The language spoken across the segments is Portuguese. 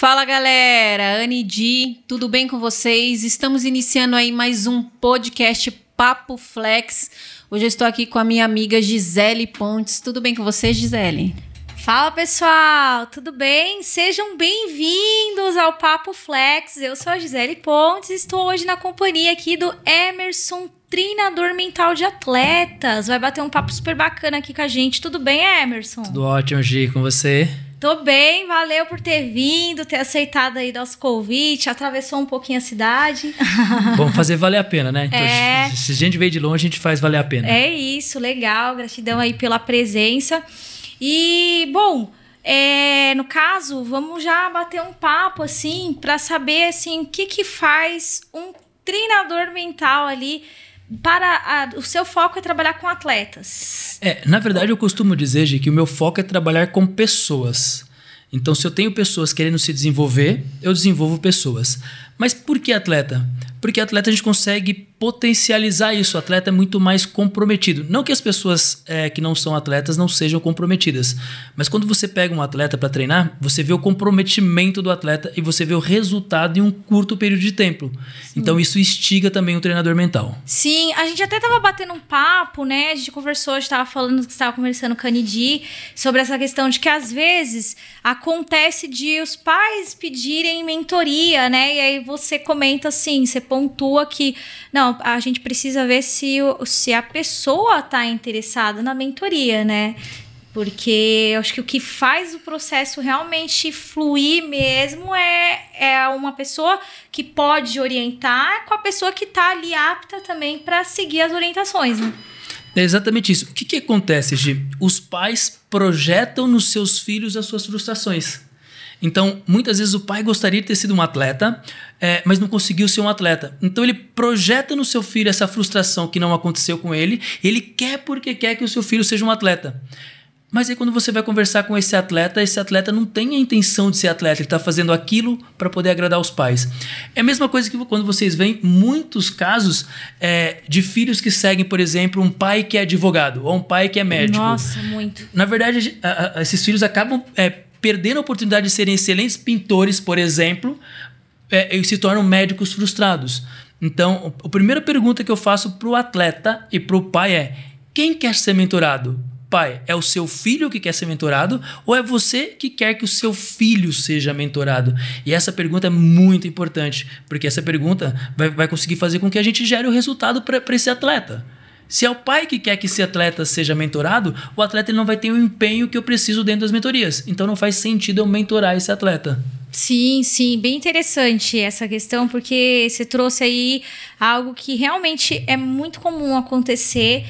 Fala galera, Anne Di, tudo bem com vocês? Estamos iniciando aí mais um podcast Papo Flex. Hoje eu estou aqui com a minha amiga Gisele Pontes. Tudo bem com você, Gisele? Fala pessoal, tudo bem? Sejam bem-vindos ao Papo Flex. Eu sou a Gisele Pontes e estou hoje na companhia aqui do Emerson, treinador mental de atletas. Vai bater um papo super bacana aqui com a gente. Tudo bem, Emerson? Tudo ótimo, Gi, com você? Tô bem, valeu por ter vindo, ter aceitado aí nosso convite, atravessou um pouquinho a cidade. Vamos fazer valer a pena, né? Então, se a gente veio de longe, a gente faz valer a pena. É isso, legal, gratidão aí pela presença. E, bom, no caso, vamos já bater um papo, assim, para saber, assim, o que faz um treinador mental ali para o seu foco é trabalhar com atletas. Na verdade, eu costumo dizer, Gi, que o meu foco é trabalhar com pessoas. Então, se eu tenho pessoas querendo se desenvolver, eu desenvolvo pessoas. Mas por que atleta? Porque atleta a gente consegue potencializar isso. O atleta é muito mais comprometido. Não que as pessoas que não são atletas não sejam comprometidas. Mas quando você pega um atleta para treinar, você vê o comprometimento do atleta e você vê o resultado em um curto período de tempo. Sim. Então isso instiga também o treinador mental. Sim, a gente até estava batendo um papo, né? A gente conversou, a gente estava conversando com a Anne Di sobre essa questão de que às vezes acontece de os pais pedirem mentoria, né? E aí você comenta assim, você pontua que não, a gente precisa ver se a pessoa está interessada na mentoria, né? Porque eu acho que o que faz o processo realmente fluir mesmo é uma pessoa que pode orientar com a pessoa que está ali apta também para seguir as orientações, né? É exatamente isso. O que acontece, Gi? Os pais projetam nos seus filhos as suas frustrações. Então, muitas vezes o pai gostaria de ter sido um atleta, mas não conseguiu ser um atleta. Então, ele projeta no seu filho essa frustração que não aconteceu com ele. Ele quer porque quer que o seu filho seja um atleta. Mas aí, quando você vai conversar com esse atleta não tem a intenção de ser atleta. Ele está fazendo aquilo para poder agradar os pais. É a mesma coisa que quando vocês veem muitos casos de filhos que seguem, por exemplo, um pai que é advogado ou um pai que é médico. Nossa, muito. Na verdade, esses filhos acabam perdendo a oportunidade de serem excelentes pintores, por exemplo, e se tornam médicos frustrados. Então, a primeira pergunta que eu faço para o atleta e para o pai é: quem quer ser mentorado? Pai, é o seu filho que quer ser mentorado ou é você que quer que o seu filho seja mentorado? E essa pergunta é muito importante, porque essa pergunta vai conseguir fazer com que a gente gere o resultado para esse atleta. Se é o pai que quer que esse atleta seja mentorado, o atleta ele não vai ter o empenho que eu preciso dentro das mentorias. Então não faz sentido eu mentorar esse atleta. Sim, bem interessante essa questão, porque você trouxe aí algo que realmente é muito comum acontecer.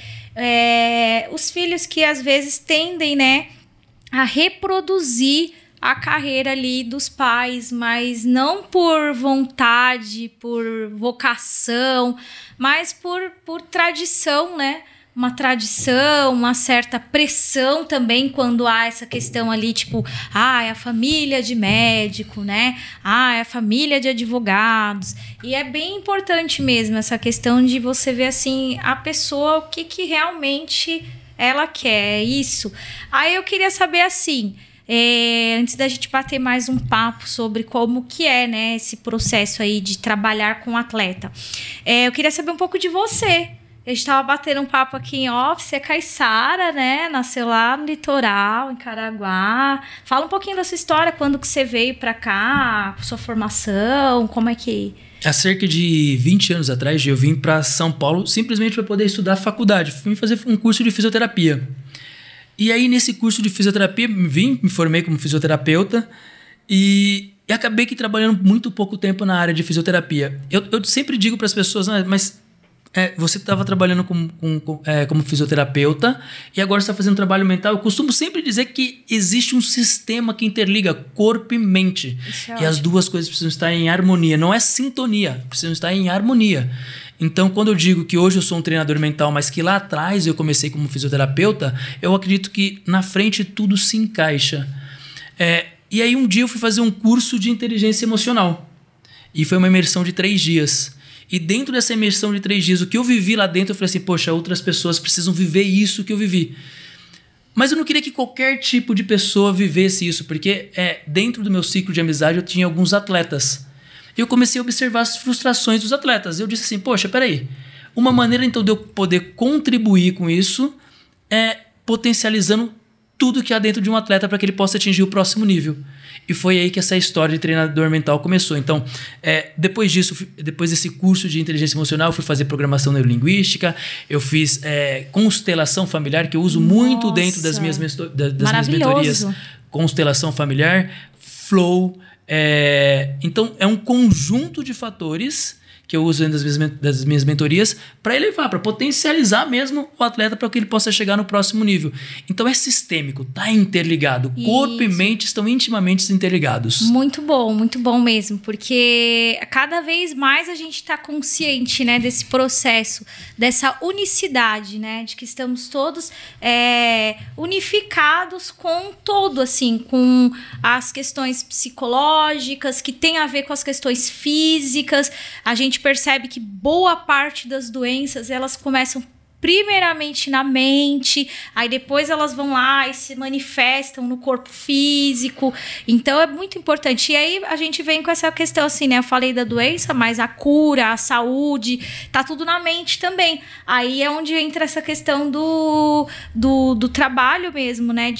Os filhos que às vezes tendem, né, a reproduzir a carreira ali dos pais, mas não por vontade, por vocação, mas por tradição, né? Uma tradição, uma certa pressão também quando há essa questão ali, tipo, é a família de médico, né? É a família de advogados. E é bem importante mesmo essa questão de você ver, assim, a pessoa, o que realmente ela quer, isso. Aí eu queria saber, assim, antes da gente bater mais um papo sobre como que é, né, esse processo aí de trabalhar com atleta, eu queria saber um pouco de você. A gente estava batendo um papo aqui em off, você é caiçara, né? Nasceu lá no litoral, em Caraguá. Fala um pouquinho da sua história, quando que você veio para cá, sua formação, como é que... Há cerca de 20 anos atrás, eu vim para São Paulo simplesmente para poder estudar faculdade. Fui fazer um curso de fisioterapia. E aí, nesse curso de fisioterapia, me formei como fisioterapeuta e acabei que trabalhando muito pouco tempo na área de fisioterapia. Eu sempre digo para as pessoas, mas... você estava trabalhando como fisioterapeuta e agora está fazendo trabalho mental. Eu costumo sempre dizer que existe um sistema que interliga corpo e mente. E as duas coisas precisam estar em harmonia. Não é sintonia, precisam estar em harmonia. Então, quando eu digo que hoje eu sou um treinador mental, mas que lá atrás eu comecei como fisioterapeuta, eu acredito que na frente tudo se encaixa. E aí um dia eu fui fazer um curso de inteligência emocional. E foi uma imersão de 3 dias. E dentro dessa imersão de 3 dias, o que eu vivi lá dentro, eu falei assim, poxa, outras pessoas precisam viver isso que eu vivi. Mas eu não queria que qualquer tipo de pessoa vivesse isso, porque dentro do meu ciclo de amizade eu tinha alguns atletas. Eu comecei a observar as frustrações dos atletas. Eu disse assim, poxa, peraí. Uma maneira então de eu poder contribuir com isso é potencializando tudo que há dentro de um atleta para que ele possa atingir o próximo nível. E foi aí que essa história de treinador mental começou. Então, depois disso, depois desse curso de inteligência emocional, eu fui fazer programação neurolinguística, eu fiz constelação familiar, que eu uso muito dentro das minhas mentorias. Constelação familiar, flow. Então, é um conjunto de fatores que eu uso dentro das minhas mentorias para elevar, para potencializar mesmo o atleta para que ele possa chegar no próximo nível. Então é sistêmico, tá interligado. Isso. Corpo e mente estão intimamente interligados. Muito bom mesmo, porque cada vez mais a gente está consciente, né, desse processo, dessa unicidade, né, de que estamos todos unificados com todo, assim, com as questões psicológicas, que tem a ver com as questões físicas. A gente percebe que boa parte das doenças, elas começam primeiramente na mente, aí depois elas vão lá e se manifestam no corpo físico. Então é muito importante. E aí a gente vem com essa questão assim, né? Eu falei da doença, mas a cura, a saúde, tá tudo na mente também. Aí é onde entra essa questão do trabalho mesmo, né?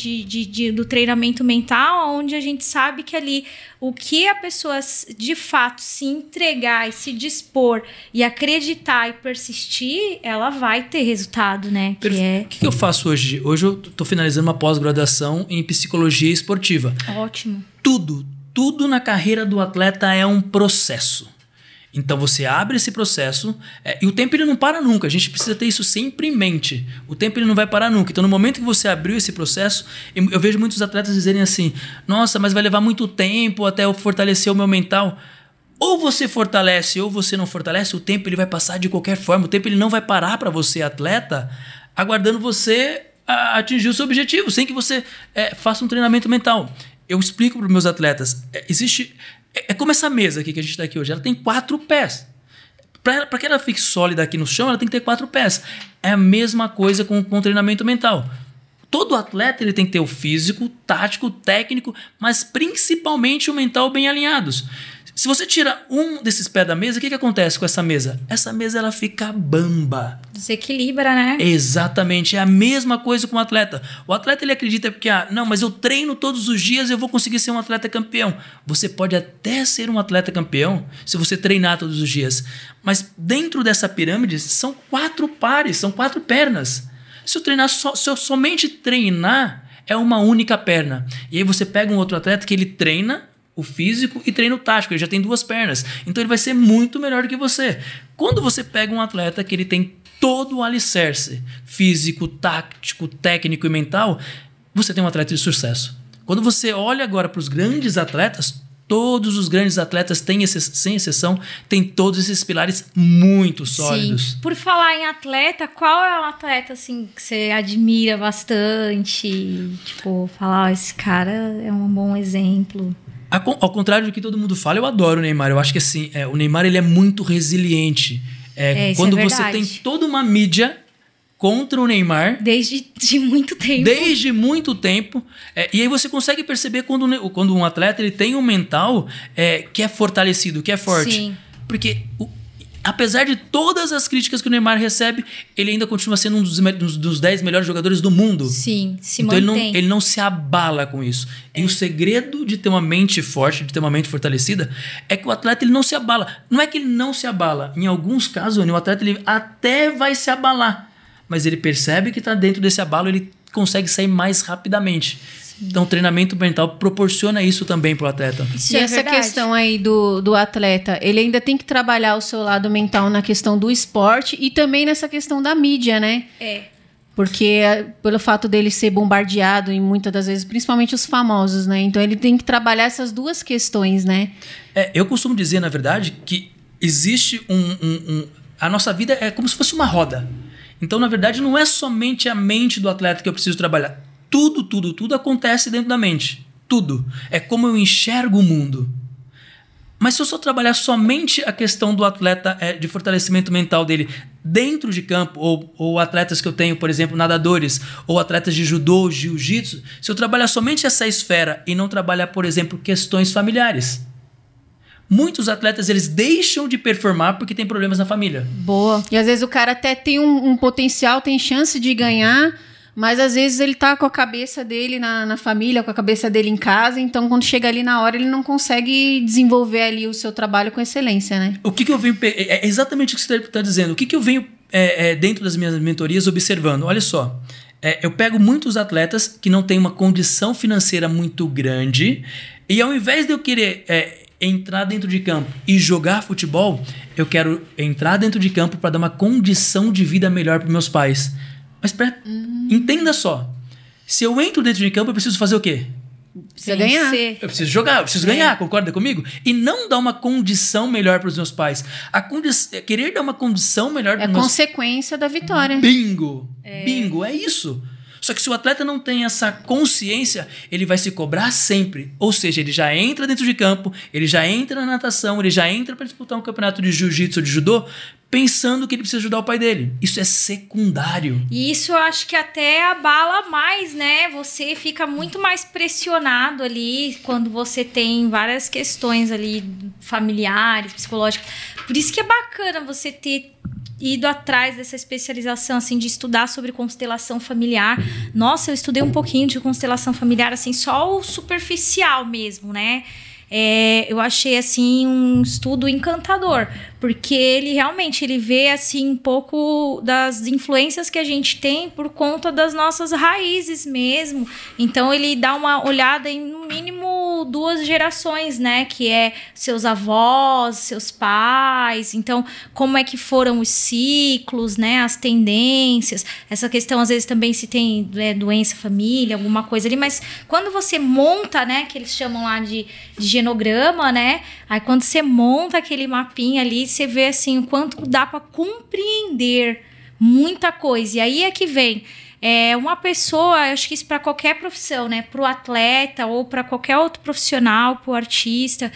Do treinamento mental, onde a gente sabe que ali o que a pessoa de fato se entregar e se dispor e acreditar e persistir, ela vai ter resultado, né? O que eu faço hoje? Hoje eu tô finalizando uma pós-graduação em psicologia esportiva. Ótimo. Tudo na carreira do atleta é um processo. Então você abre esse processo e o tempo ele não para nunca. A gente precisa ter isso sempre em mente. O tempo ele não vai parar nunca. Então no momento que você abriu esse processo, eu vejo muitos atletas dizerem assim, nossa, mas vai levar muito tempo até eu fortalecer o meu mental. Ou você fortalece ou você não fortalece, o tempo ele vai passar de qualquer forma. O tempo ele não vai parar para você, atleta, aguardando você atingir o seu objetivo, sem que você faça um treinamento mental. Eu explico para os meus atletas, é como essa mesa aqui que a gente está aqui hoje, ela tem 4 pés. Para que ela fique sólida aqui no chão, ela tem que ter 4 pés. É a mesma coisa com o treinamento mental. Todo atleta ele tem que ter o físico, tático, técnico, mas principalmente o mental bem alinhados. Se você tira um desses pés da mesa, o que acontece com essa mesa? Essa mesa ela fica bamba. Desequilibra, né? Exatamente. É a mesma coisa com o atleta. O atleta ele acredita porque, não, mas eu treino todos os dias e eu vou conseguir ser um atleta campeão. Você pode até ser um atleta campeão se você treinar todos os dias. Mas dentro dessa pirâmide são 4 pares, são 4 pernas. Se eu somente treinar, é uma única perna. E aí você pega um outro atleta que ele treina o físico e treina o tático, ele já tem 2 pernas. Então ele vai ser muito melhor do que você. Quando você pega um atleta que ele tem todo o alicerce físico, tático, técnico e mental, você tem um atleta de sucesso. Quando você olha agora para os grandes atletas, todos os grandes atletas, sem exceção, têm todos esses pilares muito sólidos. Sim. Por falar em atleta, qual é o atleta assim, que você admira bastante? Tipo, falar, esse cara é um bom exemplo. Ao contrário do que todo mundo fala, eu adoro o Neymar. Eu acho que assim, o Neymar ele é muito resiliente. Quando você tem toda uma mídia contra o Neymar... Desde muito tempo. Desde muito tempo. E aí você consegue perceber quando um atleta ele tem um mental que é fortalecido, que é forte. Sim. Porque... apesar de todas as críticas que o Neymar recebe, ele ainda continua sendo um dos 10 melhores jogadores do mundo. Sim, se então mantém. Ele não se abala com isso. E o segredo de ter uma mente forte, de ter uma mente fortalecida, é que o atleta ele não se abala. Não é que ele não se abala. Em alguns casos, o atleta ele até vai se abalar. Mas ele percebe que está dentro desse abalo, ele consegue sair mais rapidamente. Então, o treinamento mental proporciona isso também para o atleta. E essa questão aí do atleta, ele ainda tem que trabalhar o seu lado mental na questão do esporte e também nessa questão da mídia, né? Porque pelo fato dele ser bombardeado e muitas das vezes, principalmente os famosos, né? Então, ele tem que trabalhar essas 2 questões, né? Eu costumo dizer, na verdade, que existe a nossa vida é como se fosse uma roda. Então, na verdade, não é somente a mente do atleta que eu preciso trabalhar. Tudo acontece dentro da mente. Tudo. É como eu enxergo o mundo. Mas se eu só trabalhar somente a questão do atleta de fortalecimento mental dele dentro de campo, ou atletas que eu tenho, por exemplo, nadadores, ou atletas de judô, jiu-jitsu, se eu trabalhar somente essa esfera e não trabalhar, por exemplo, questões familiares. Muitos atletas, eles deixam de performar porque tem problemas na família. Boa. E às vezes o cara até tem um potencial, tem chance de ganhar, mas às vezes ele tá com a cabeça dele na família, com a cabeça dele em casa, então quando chega ali na hora ele não consegue desenvolver ali o seu trabalho com excelência, né? O que eu venho... É exatamente o que você está dizendo. O que eu venho dentro das minhas mentorias observando? Olha só, eu pego muitos atletas que não têm uma condição financeira muito grande e ao invés de eu querer... entrar dentro de campo e jogar futebol, eu quero entrar dentro de campo para dar uma condição de vida melhor para meus pais. Mas entenda só, se eu entro dentro de campo, eu preciso fazer o quê? Precisa ganhar. Eu preciso jogar, eu preciso ganhar, concorda comigo? E não dar uma condição melhor para os meus pais. Querer dar uma condição melhor para os meus... É consequência da vitória. Bingo! Bingo, é isso. Só que se o atleta não tem essa consciência, ele vai se cobrar sempre. Ou seja, ele já entra dentro de campo, ele já entra na natação, ele já entra para disputar um campeonato de jiu-jitsu ou de judô, pensando que ele precisa ajudar o pai dele. Isso é secundário. E isso eu acho que até abala mais, né? Você fica muito mais pressionado ali quando você tem várias questões ali familiares, psicológicas. Por isso que é bacana você ter ido atrás dessa especialização, assim, de estudar sobre constelação familiar. Nossa, eu estudei um pouquinho de constelação familiar, assim, só o superficial mesmo, né? Eu achei, assim, um estudo encantador, porque ele realmente, ele vê, assim, um pouco das influências que a gente tem por conta das nossas raízes mesmo. Então, ele dá uma olhada em, no mínimo, 2 gerações, né? Que é seus avós, seus pais. Então, como é que foram os ciclos, né? As tendências. Essa questão, às vezes, também se tem doença, família, alguma coisa ali. Mas quando você monta, né? Que eles chamam lá de genograma, né? Aí, quando você monta aquele mapinha ali, você vê, assim, o quanto dá para compreender muita coisa. E aí é que vem... uma pessoa, eu acho que isso para qualquer profissão, né? Para o atleta ou para qualquer outro profissional, para o artista,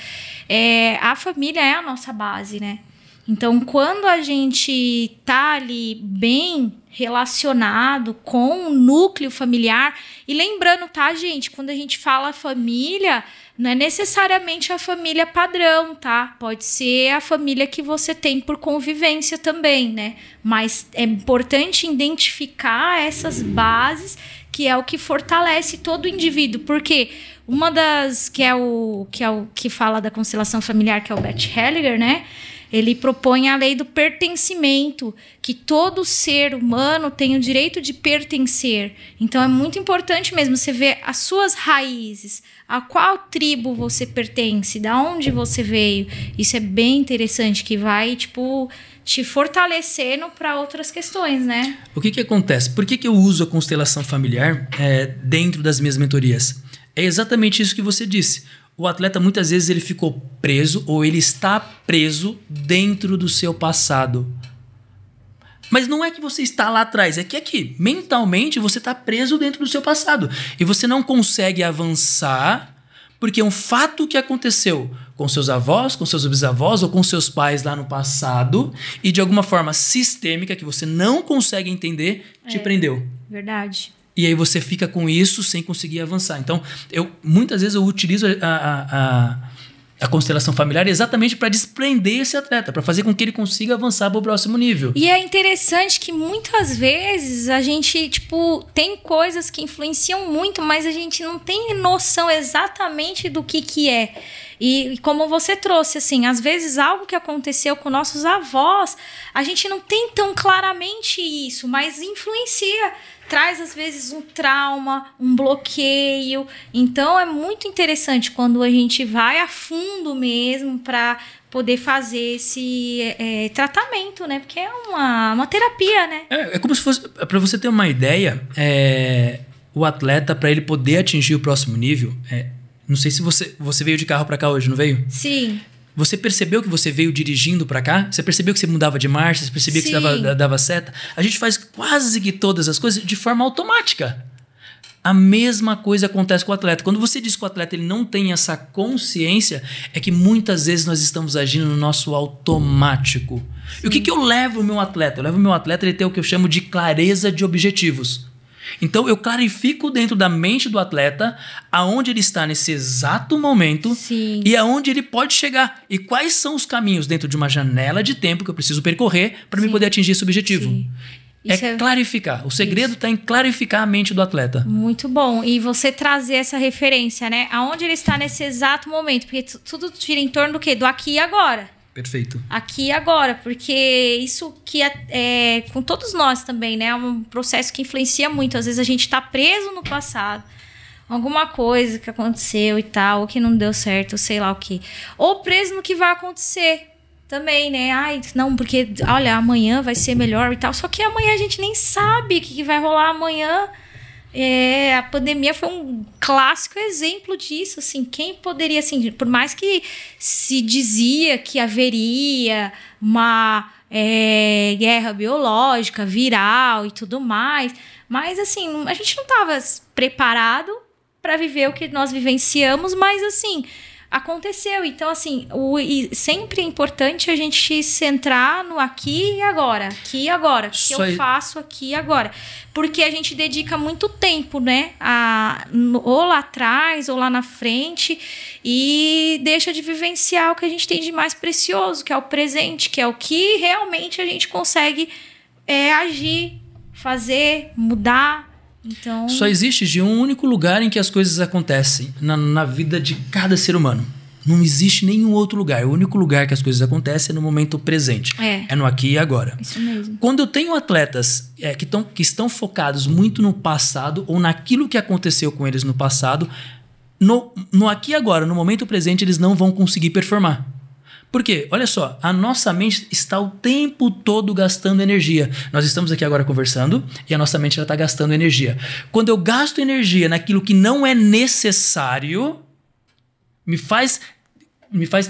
a família é a nossa base, né? Então, quando a gente tá ali bem relacionado com o núcleo familiar, e lembrando, tá, gente? Quando a gente fala família, não é necessariamente a família padrão, tá? Pode ser a família que você tem por convivência também, né? Mas é importante identificar essas bases, que é o que fortalece todo o indivíduo. Porque uma das... que é o que fala da constelação familiar, que é o Bert Hellinger, né? Ele propõe a lei do pertencimento, que todo ser humano tem o direito de pertencer. Então, é muito importante mesmo você ver as suas raízes, a qual tribo você pertence, da onde você veio. Isso é bem interessante, que vai, tipo, te fortalecendo para outras questões, né? O que acontece? Por que eu uso a constelação familiar dentro das minhas mentorias? É exatamente isso que você disse. O atleta, muitas vezes, ele ficou preso ou ele está preso dentro do seu passado. Mas não é que você está lá atrás, é que aqui, mentalmente, você está preso dentro do seu passado. E você não consegue avançar porque é um fato que aconteceu com seus avós, com seus bisavós ou com seus pais lá no passado e, de alguma forma sistêmica, que você não consegue entender, te prendeu. Verdade. E aí você fica com isso sem conseguir avançar. Então, muitas vezes eu utilizo a constelação familiar exatamente para desprender esse atleta, para fazer com que ele consiga avançar para o próximo nível. E é interessante que muitas vezes a gente, tem coisas que influenciam muito, mas a gente não tem noção exatamente do que é. E como você trouxe, assim, às vezes algo que aconteceu com nossos avós, a gente não tem tão claramente isso, mas influencia. Traz, às vezes, um trauma, um bloqueio. Então, é muito interessante quando a gente vai a fundo mesmo para poder fazer esse tratamento, né? Porque é uma terapia, né? É como se fosse... Para você ter uma ideia, o atleta, para ele poder atingir o próximo nível... não sei se você veio de carro para cá hoje, não veio? Sim. Você percebeu que você veio dirigindo para cá? Você percebeu que você mudava de marcha? Você percebeu que você dava seta? A gente faz quase que todas as coisas de forma automática. A mesma coisa acontece com o atleta. Quando você diz que o atleta ele não tem essa consciência, é que muitas vezes nós estamos agindo no nosso automático. Sim. E o que eu levo o meu atleta? Eu levo o meu atleta a ter o que eu chamo de clareza de objetivos. Então, eu clarifico dentro da mente do atleta aonde ele está nesse exato momento. Sim. E aonde ele pode chegar. E quais são os caminhos dentro de uma janela de tempo que eu preciso percorrer para me poder atingir esse objetivo. Sim. É clarificar. O segredo está em clarificar a mente do atleta. Muito bom. E você trazer essa referência, né? Aonde ele está nesse exato momento. Porque tudo gira em torno do quê? Do aqui e agora. Perfeito. Aqui e agora, porque isso que é com todos nós também, né? É um processo que influencia muito. Às vezes a gente está preso no passado, alguma coisa que aconteceu e tal, ou que não deu certo, sei lá o quê. Ou preso no que vai acontecer também, né? Ai, não, porque, olha, amanhã vai ser melhor e tal. Só que amanhã a gente nem sabe o que vai rolar amanhã. A pandemia foi um clássico exemplo disso, assim, quem poderia, assim, por mais que se dizia que haveria uma guerra biológica, viral e tudo mais, mas, assim, a gente não estava preparado para viver o que nós vivenciamos, mas, assim, aconteceu. Então, assim, sempre é importante a gente centrar no aqui e agora. Aqui e agora. O que eu faço aqui e agora. Porque a gente dedica muito tempo, né? Ou lá atrás, ou lá na frente. E deixa de vivenciar o que a gente tem de mais precioso, que é o presente, que é o que realmente a gente consegue agir, fazer, mudar. Então... Só existe de um único lugar em que as coisas acontecem na vida de cada ser humano. Não existe nenhum outro lugar. O único lugar que as coisas acontecem é no momento presente. É no aqui e agora. Isso mesmo. Quando eu tenho atletas que estão focados muito no passado ou naquilo que aconteceu com eles no passado, no aqui e agora, no momento presente, eles não vão conseguir performar. Por quê? Olha só, a nossa mente está o tempo todo gastando energia. Nós estamos aqui agora conversando e a nossa mente já está gastando energia. Quando eu gasto energia naquilo que não é necessário, me faz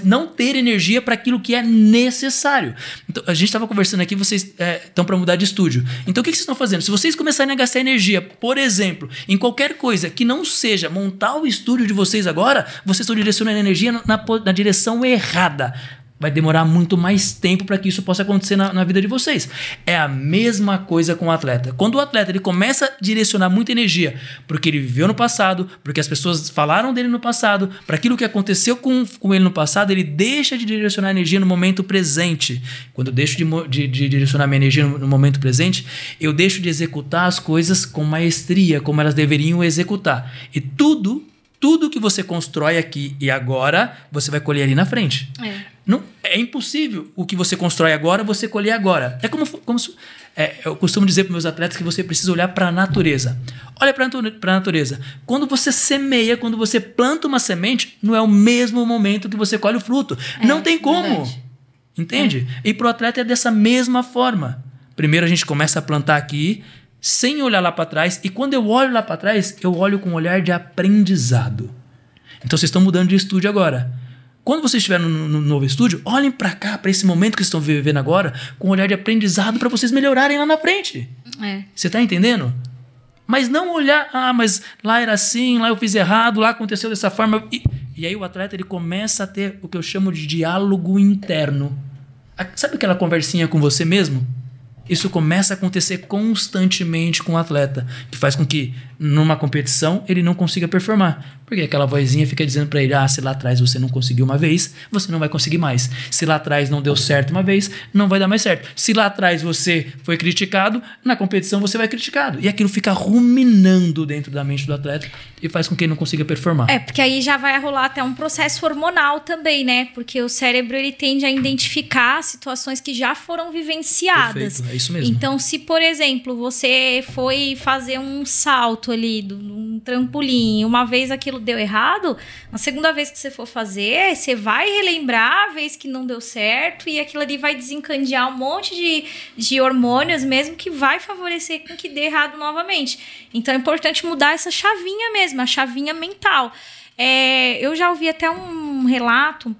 não ter energia para aquilo que é necessário. Então, a gente estava conversando aqui, vocês estão para mudar de estúdio. Então, o que vocês estão fazendo? Se vocês começarem a gastar energia, por exemplo, em qualquer coisa que não seja montar o estúdio de vocês agora, vocês estão direcionando a energia na direção errada. Vai demorar muito mais tempo para que isso possa acontecer na vida de vocês. É a mesma coisa com o atleta. Quando o atleta ele começa a direcionar muita energia porque ele viveu no passado, porque as pessoas falaram dele no passado, para aquilo que aconteceu com ele no passado, ele deixa de direcionar energia no momento presente. Quando eu deixo de direcionar minha energia no momento presente, eu deixo de executar as coisas com maestria, como elas deveriam executar. E tudo que você constrói aqui e agora, você vai colher ali na frente. É impossível o que você constrói agora, você colher agora. É como eu costumo dizer para meus atletas que você precisa olhar para a natureza. Olha para a natureza. Quando você semeia, quando você planta uma semente, não é o mesmo momento que você colhe o fruto. Não tem como. Verdade. Entende? E para o atleta é dessa mesma forma. Primeiro a gente começa a plantar aqui, sem olhar lá para trás. E quando eu olho lá para trás, eu olho com um olhar de aprendizado. Então vocês estão mudando de estúdio agora. Quando vocês estiverem no novo estúdio, olhem para cá, para esse momento que vocês estão vivendo agora, com um olhar de aprendizado para vocês melhorarem lá na frente. Você está entendendo? Mas não olhar, mas lá era assim, lá eu fiz errado, lá aconteceu dessa forma. E aí o atleta ele começa a ter o que eu chamo de diálogo interno. Sabe aquela conversinha com você mesmo? Isso começa a acontecer constantemente com o atleta, que faz com que, numa competição, ele não consiga performar. Porque aquela vozinha fica dizendo para ele, se lá atrás você não conseguiu uma vez, você não vai conseguir mais. Se lá atrás não deu certo uma vez, não vai dar mais certo. Se lá atrás você foi criticado, na competição você vai criticado. E aquilo fica ruminando dentro da mente do atleta e faz com que ele não consiga performar. Porque aí já vai rolar até um processo hormonal também, né? Porque o cérebro ele tende a identificar situações que já foram vivenciadas. Perfeito, é isso mesmo. Então, se, por exemplo, você foi fazer um salto ali, um trampolim, uma vez aquilo deu errado, na segunda vez que você for fazer, você vai relembrar a vez que não deu certo e aquilo ali vai desencadear um monte de hormônios mesmo que vai favorecer com que dê errado novamente. Então, é importante mudar essa chavinha mesmo, a chavinha mental. Eu já ouvi até um relato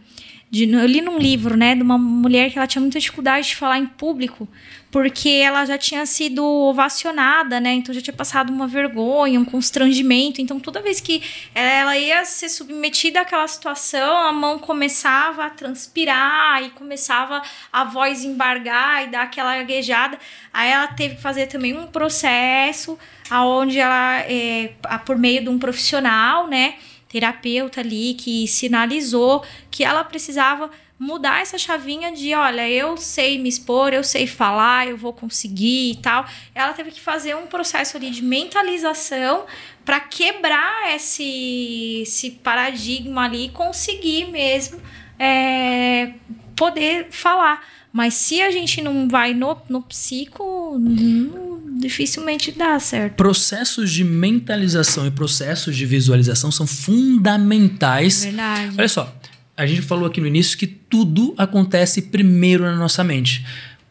eu li num livro, né, de uma mulher que ela tinha muita dificuldade de falar em público, porque ela já tinha sido ovacionada, né? Então já tinha passado uma vergonha, um constrangimento. Então toda vez que ela ia ser submetida àquela situação, a mão começava a transpirar e começava a voz embargar e dar aquela gaguejada. Aí ela teve que fazer também um processo onde ela, por meio de um profissional, né, terapeuta ali, que sinalizou que ela precisava mudar essa chavinha de, olha, eu sei me expor, eu sei falar, eu vou conseguir e tal. Ela teve que fazer um processo ali de mentalização para quebrar esse paradigma ali e conseguir mesmo poder falar. Mas se a gente não vai no psico, dificilmente dá certo. Processos de mentalização e processos de visualização são fundamentais. Verdade. Olha só, a gente falou aqui no início que tudo acontece primeiro na nossa mente.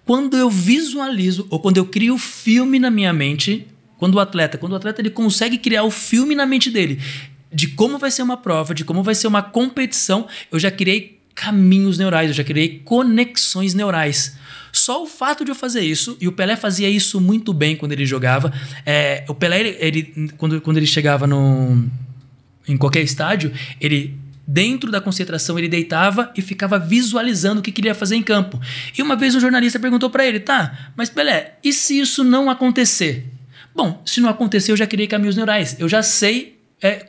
Quando eu visualizo ou quando eu crio o filme na minha mente, quando o atleta ele consegue criar o filme na mente dele de como vai ser uma prova, de como vai ser uma competição, eu já criei caminhos neurais, eu já criei conexões neurais. Só o fato de eu fazer isso, e o Pelé fazia isso muito bem quando ele jogava. O Pelé, quando ele chegava em qualquer estádio, ele, dentro da concentração, ele deitava e ficava visualizando o que ele ia fazer em campo. E uma vez um jornalista perguntou para ele, tá, mas Pelé, e se isso não acontecer? Bom, se não acontecer, eu já criei caminhos neurais, eu já sei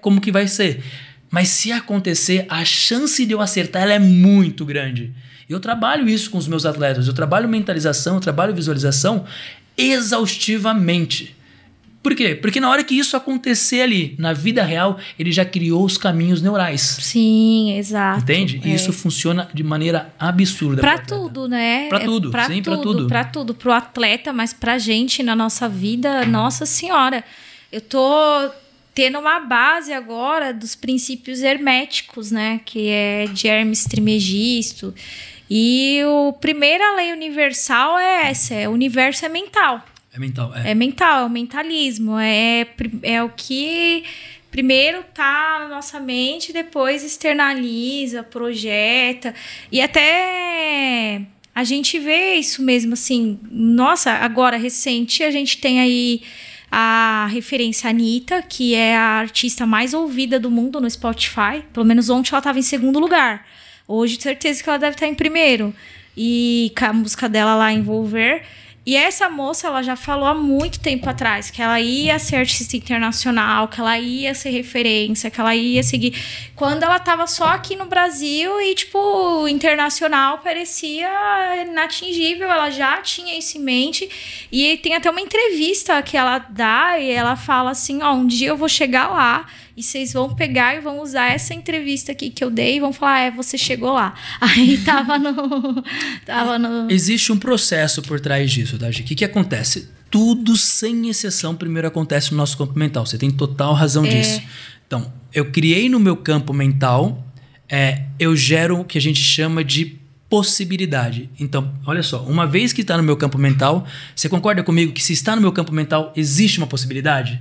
como que vai ser. Mas se acontecer, a chance de eu acertar ela é muito grande. Eu trabalho isso com os meus atletas, eu trabalho mentalização, eu trabalho visualização exaustivamente. Por quê? Porque na hora que isso acontecer ali, na vida real, ele já criou os caminhos neurais. Sim, exato. Entende? E isso funciona de maneira absurda. Pra tudo, né? Pra tudo, sim, pra tudo. Pra tudo, pro atleta, mas pra gente, na nossa vida, Nossa Senhora. Eu tô tendo uma base agora dos princípios herméticos, né? Que é de Hermes Trismegisto. E a primeira lei universal é essa: o universo é mental. É mental, É mental, é o mentalismo. É o que primeiro tá na nossa mente, depois externaliza, projeta. E até a gente vê isso mesmo, assim. Nossa, agora, recente, a gente tem aí a referência Anitta, que é a artista mais ouvida do mundo no Spotify. Pelo menos ontem ela estava em segundo lugar. Hoje, certeza que ela deve estar em primeiro. E com a música dela lá, Envolver. E essa moça, ela já falou há muito tempo atrás que ela ia ser artista internacional, que ela ia ser referência, que ela ia seguir. Quando ela tava só aqui no Brasil e, tipo, internacional parecia inatingível, ela já tinha isso em mente. E tem até uma entrevista que ela dá e ela fala assim, ó, um dia eu vou chegar lá e vocês vão pegar e vão usar essa entrevista aqui que eu dei e vão falar, você chegou lá. Aí tava no... Existe um processo por trás disso, tá, Gi? O que acontece? Tudo, sem exceção, primeiro acontece no nosso campo mental. Você tem total razão disso. Então, eu criei no meu campo mental, eu gero o que a gente chama de possibilidade. Então, olha só, uma vez que está no meu campo mental, você concorda comigo que se está no meu campo mental, existe uma possibilidade?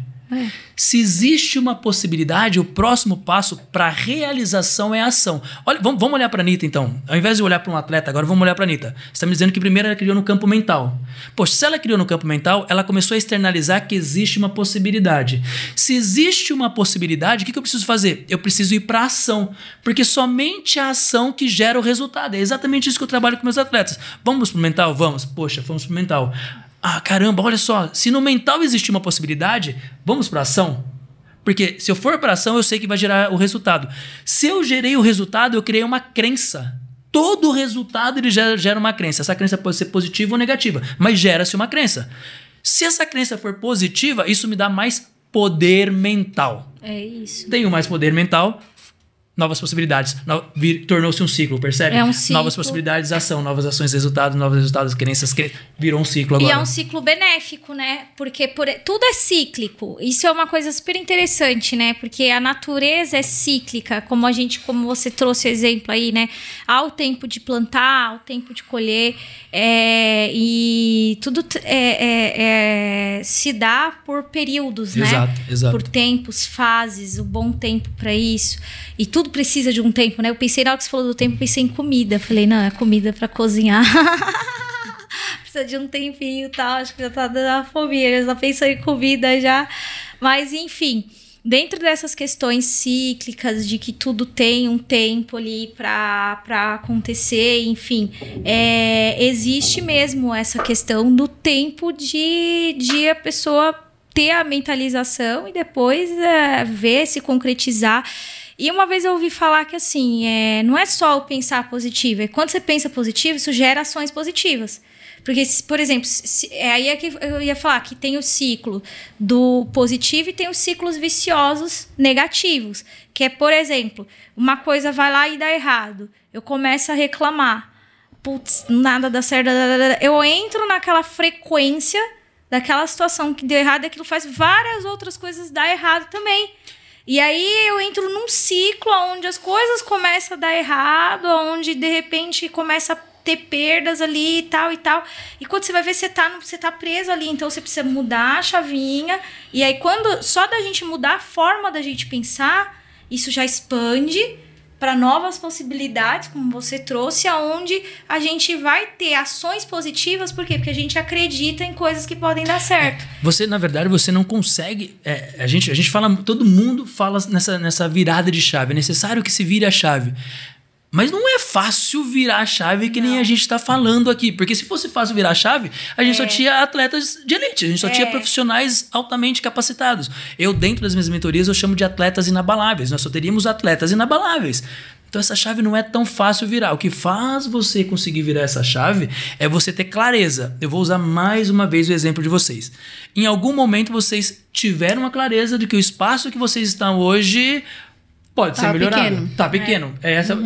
Se existe uma possibilidade, o próximo passo para realização é a ação. Olha, vamos olhar para a Anitta, então. Ao invés de olhar para um atleta, agora vamos olhar para a Anitta. Você está me dizendo que primeiro ela criou no campo mental. Poxa, se ela criou no campo mental, ela começou a externalizar que existe uma possibilidade. Se existe uma possibilidade, o que eu preciso fazer? Eu preciso ir para a ação. Porque somente a ação que gera o resultado. É exatamente isso que eu trabalho com meus atletas. Vamos para o mental? Vamos. Poxa, vamos para o mental. Ah, caramba, olha só, se no mental existe uma possibilidade, vamos para ação? Porque se eu for para ação, eu sei que vai gerar o resultado. Se eu gerei o resultado, eu criei uma crença. Todo resultado ele gera uma crença. Essa crença pode ser positiva ou negativa, mas gera-se uma crença. Se essa crença for positiva, isso me dá mais poder mental. É isso. Tenho mais poder mental, novas possibilidades. Tornou-se um ciclo, percebe? É um ciclo. Novas possibilidades, ação, novas ações, novos resultados, crenças. Virou um ciclo agora. E é um ciclo benéfico, né? Porque tudo é cíclico. Isso é uma coisa super interessante, né? Porque a natureza é cíclica, como você trouxe exemplo aí, né? Há o tempo de plantar, há o tempo de colher. E tudo se dá por períodos, né? Exato. Por tempos, fases, o bom tempo para isso. E tudo tudo precisa de um tempo, né? Eu pensei, na hora que você falou do tempo, eu pensei em comida. Falei, não, é comida pra cozinhar. Precisa de um tempinho e tal. Acho que já tá dando a fome, já pensou em comida já. Mas, enfim, dentro dessas questões cíclicas, de que tudo tem um tempo ali pra acontecer, enfim, existe mesmo essa questão do tempo de a pessoa ter a mentalização e depois ver se concretizar. E uma vez eu ouvi falar que, assim, não é só o pensar positivo. Quando você pensa positivo, isso gera ações positivas. Porque, por exemplo, aí é que eu ia falar que tem o ciclo do positivo e tem os ciclos viciosos negativos. Que é, por exemplo, uma coisa vai lá e dá errado. Eu começo a reclamar. Putz, nada dá certo. Eu entro naquela frequência daquela situação que deu errado, aquilo faz várias outras coisas dar errado também. E aí eu entro num ciclo onde as coisas começam a dar errado, onde de repente começa a ter perdas ali e tal e tal. E quando você vai ver, você tá preso ali, então você precisa mudar a chavinha. E aí quando só da gente mudar a forma da gente pensar, isso já expande para novas possibilidades, como você trouxe, aonde a gente vai ter ações positivas. Por quê? Porque a gente acredita em coisas que podem dar certo. Você, na verdade, você não consegue... a gente fala... Todo mundo fala nessa virada de chave. É necessário que se vire a chave. Mas não é fácil virar a chave que nem a gente está falando aqui. Porque se fosse fácil virar a chave, a gente só tinha atletas de elite. A gente só tinha profissionais altamente capacitados. Eu, dentro das minhas mentorias, eu chamo de atletas inabaláveis. Nós só teríamos atletas inabaláveis. Então essa chave não é tão fácil virar. O que faz você conseguir virar essa chave é você ter clareza. Eu vou usar mais uma vez o exemplo de vocês. Em algum momento vocês tiveram uma clareza de que o espaço que vocês estão hoje pode ser melhorado. Pequeno. Tá pequeno. É essa...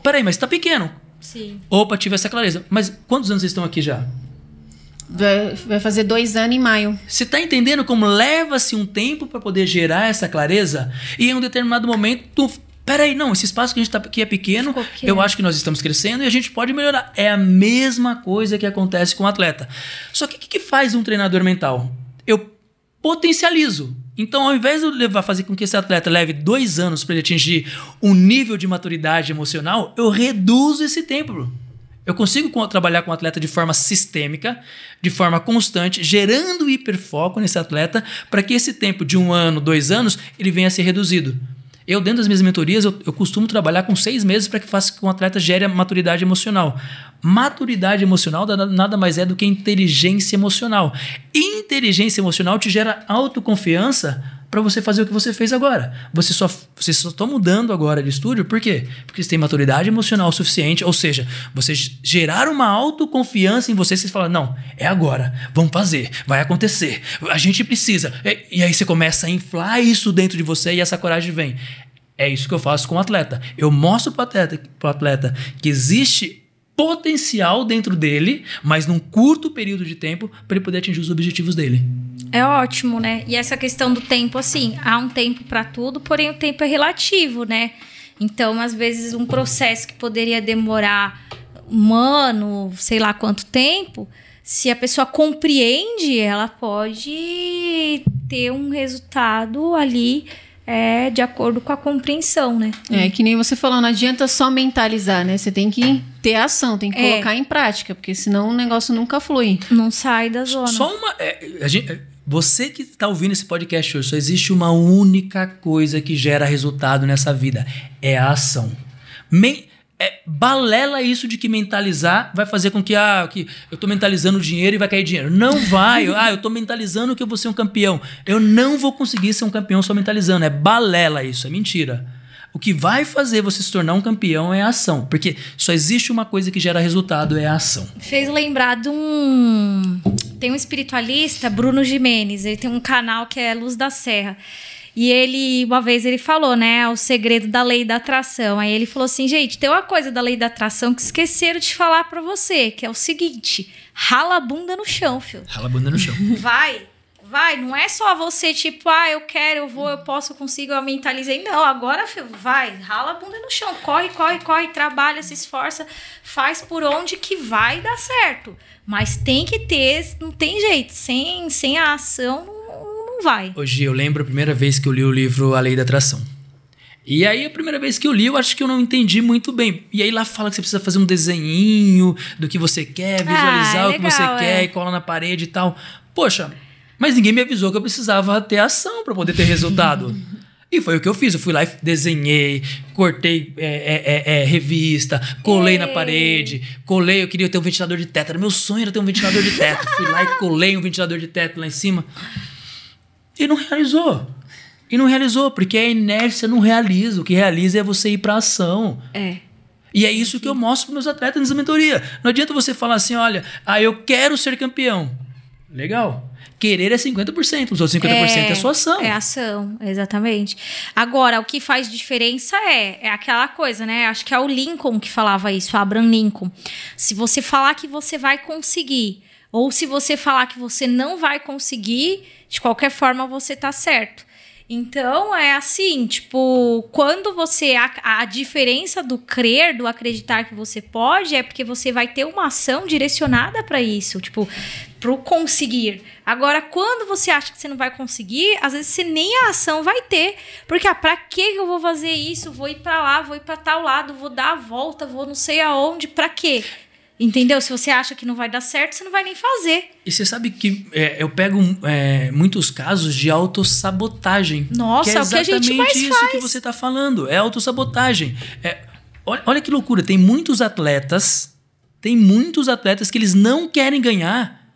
Peraí, mas tá pequeno. Sim. Opa, tive essa clareza. Mas quantos anos vocês estão aqui já? Vai fazer 2 anos em maio. Você tá entendendo como leva-se um tempo para poder gerar essa clareza? E em um determinado momento, peraí, não, esse espaço que a gente tá aqui é pequeno, eu acho que nós estamos crescendo e a gente pode melhorar. É a mesma coisa que acontece com o atleta. Só que o que faz um treinador mental? Eu potencializo. Então, ao invés de eu fazer com que esse atleta leve 2 anos para ele atingir um nível de maturidade emocional, eu reduzo esse tempo. Eu consigo trabalhar com o atleta de forma sistêmica, de forma constante, gerando hiperfoco nesse atleta para que esse tempo de 1 ano, 2 anos, ele venha a ser reduzido. Eu, dentro das minhas mentorias, eu costumo trabalhar com 6 meses para que faça com que um atleta gere a maturidade emocional. Maturidade emocional nada mais é do que inteligência emocional. Inteligência emocional te gera autoconfiança para você fazer o que você fez agora. Você só está mudando agora de estúdio, por quê? Porque você tem maturidade emocional suficiente, ou seja, você gerar uma autoconfiança em você, você fala, não, é agora, vamos fazer, vai acontecer, a gente precisa. E aí você começa a inflar isso dentro de você e essa coragem vem. É isso que eu faço com o atleta. Eu mostro para o atleta que existe potencial dentro dele, mas num curto período de tempo para ele poder atingir os objetivos dele. É ótimo, né? E essa questão do tempo, assim, há um tempo para tudo, porém o tempo é relativo, né? Então, às vezes, um processo que poderia demorar 1 ano, sei lá quanto tempo, se a pessoa compreende, ela pode ter um resultado ali de acordo com a compreensão, né? Que nem você falou, não adianta só mentalizar, né? Você tem que ter ação, tem que colocar em prática, porque senão o negócio nunca flui. Não sai da zona. Só uma... Você que está ouvindo esse podcast hoje, só existe uma única coisa que gera resultado nessa vida. É a ação. Balela isso de que mentalizar vai fazer com que eu estou mentalizando o dinheiro e vai cair dinheiro. Não vai. Eu estou mentalizando que eu vou ser um campeão. Eu não vou conseguir ser um campeão só mentalizando. É balela isso, é mentira. O que vai fazer você se tornar um campeão é a ação. Porque só existe uma coisa que gera resultado, é a ação. Fez lembrar de Tem um espiritualista, Bruno Gimenez. Ele tem um canal que é Luz da Serra. E uma vez ele falou, né, o segredo da lei da atração. Aí ele falou assim, gente, tem uma coisa da lei da atração que esqueceram de falar pra você, que é o seguinte, rala a bunda no chão, filho. Rala a bunda no chão. Vai, não é só você, tipo, eu quero, eu vou, eu posso, eu consigo, eu mentalizei. Não, agora, filho, vai, rala a bunda no chão, corre, trabalha, se esforça, faz por onde que vai dar certo. Mas tem que ter, não tem jeito, sem a ação não vai. Hoje eu lembro a primeira vez que eu li o livro A Lei da Atração. E aí, a primeira vez que eu li, eu acho que eu não entendi muito bem. E aí lá fala que você precisa fazer um desenhinho do que você quer, visualizar o que você quer e cola na parede e tal. Poxa, mas ninguém me avisou que eu precisava ter ação para poder ter resultado. E foi o que eu fiz. Eu fui lá e desenhei, cortei revista, colei na parede, eu queria ter um ventilador de teto. Era meu sonho era ter um ventilador de teto. Fui lá e colei um ventilador de teto lá em cima. E não realizou. Porque a inércia não realiza. O que realiza é você ir pra ação. E é isso que eu mostro para meus atletas nessa mentoria. Não adianta você falar assim, olha, eu quero ser campeão. Legal. Querer é 50%, os outros 50% é a sua ação. É ação, exatamente. Agora, o que faz diferença é aquela coisa, né? Acho que é o Lincoln que falava isso, Abraham Lincoln. Se você falar que você vai conseguir, ou se você falar que você não vai conseguir, de qualquer forma você tá certo. Então, é assim, tipo, quando você... A diferença do crer, do acreditar que você pode, é porque você vai ter uma ação direcionada para isso, tipo, pro conseguir. Agora, quando você acha que você não vai conseguir, às vezes você nem a ação vai ter. Porque, pra que eu vou fazer isso? Vou ir pra lá, vou ir pra tal lado, vou dar a volta, vou não sei aonde, pra quê? Entendeu? Se você acha que não vai dar certo, você não vai nem fazer. E você sabe que eu pego muitos casos de autossabotagem. Nossa, que é o que a gente mais exatamente isso faz. que você está falando. É autossabotagem. Olha que loucura. Tem muitos atletas que eles não querem ganhar.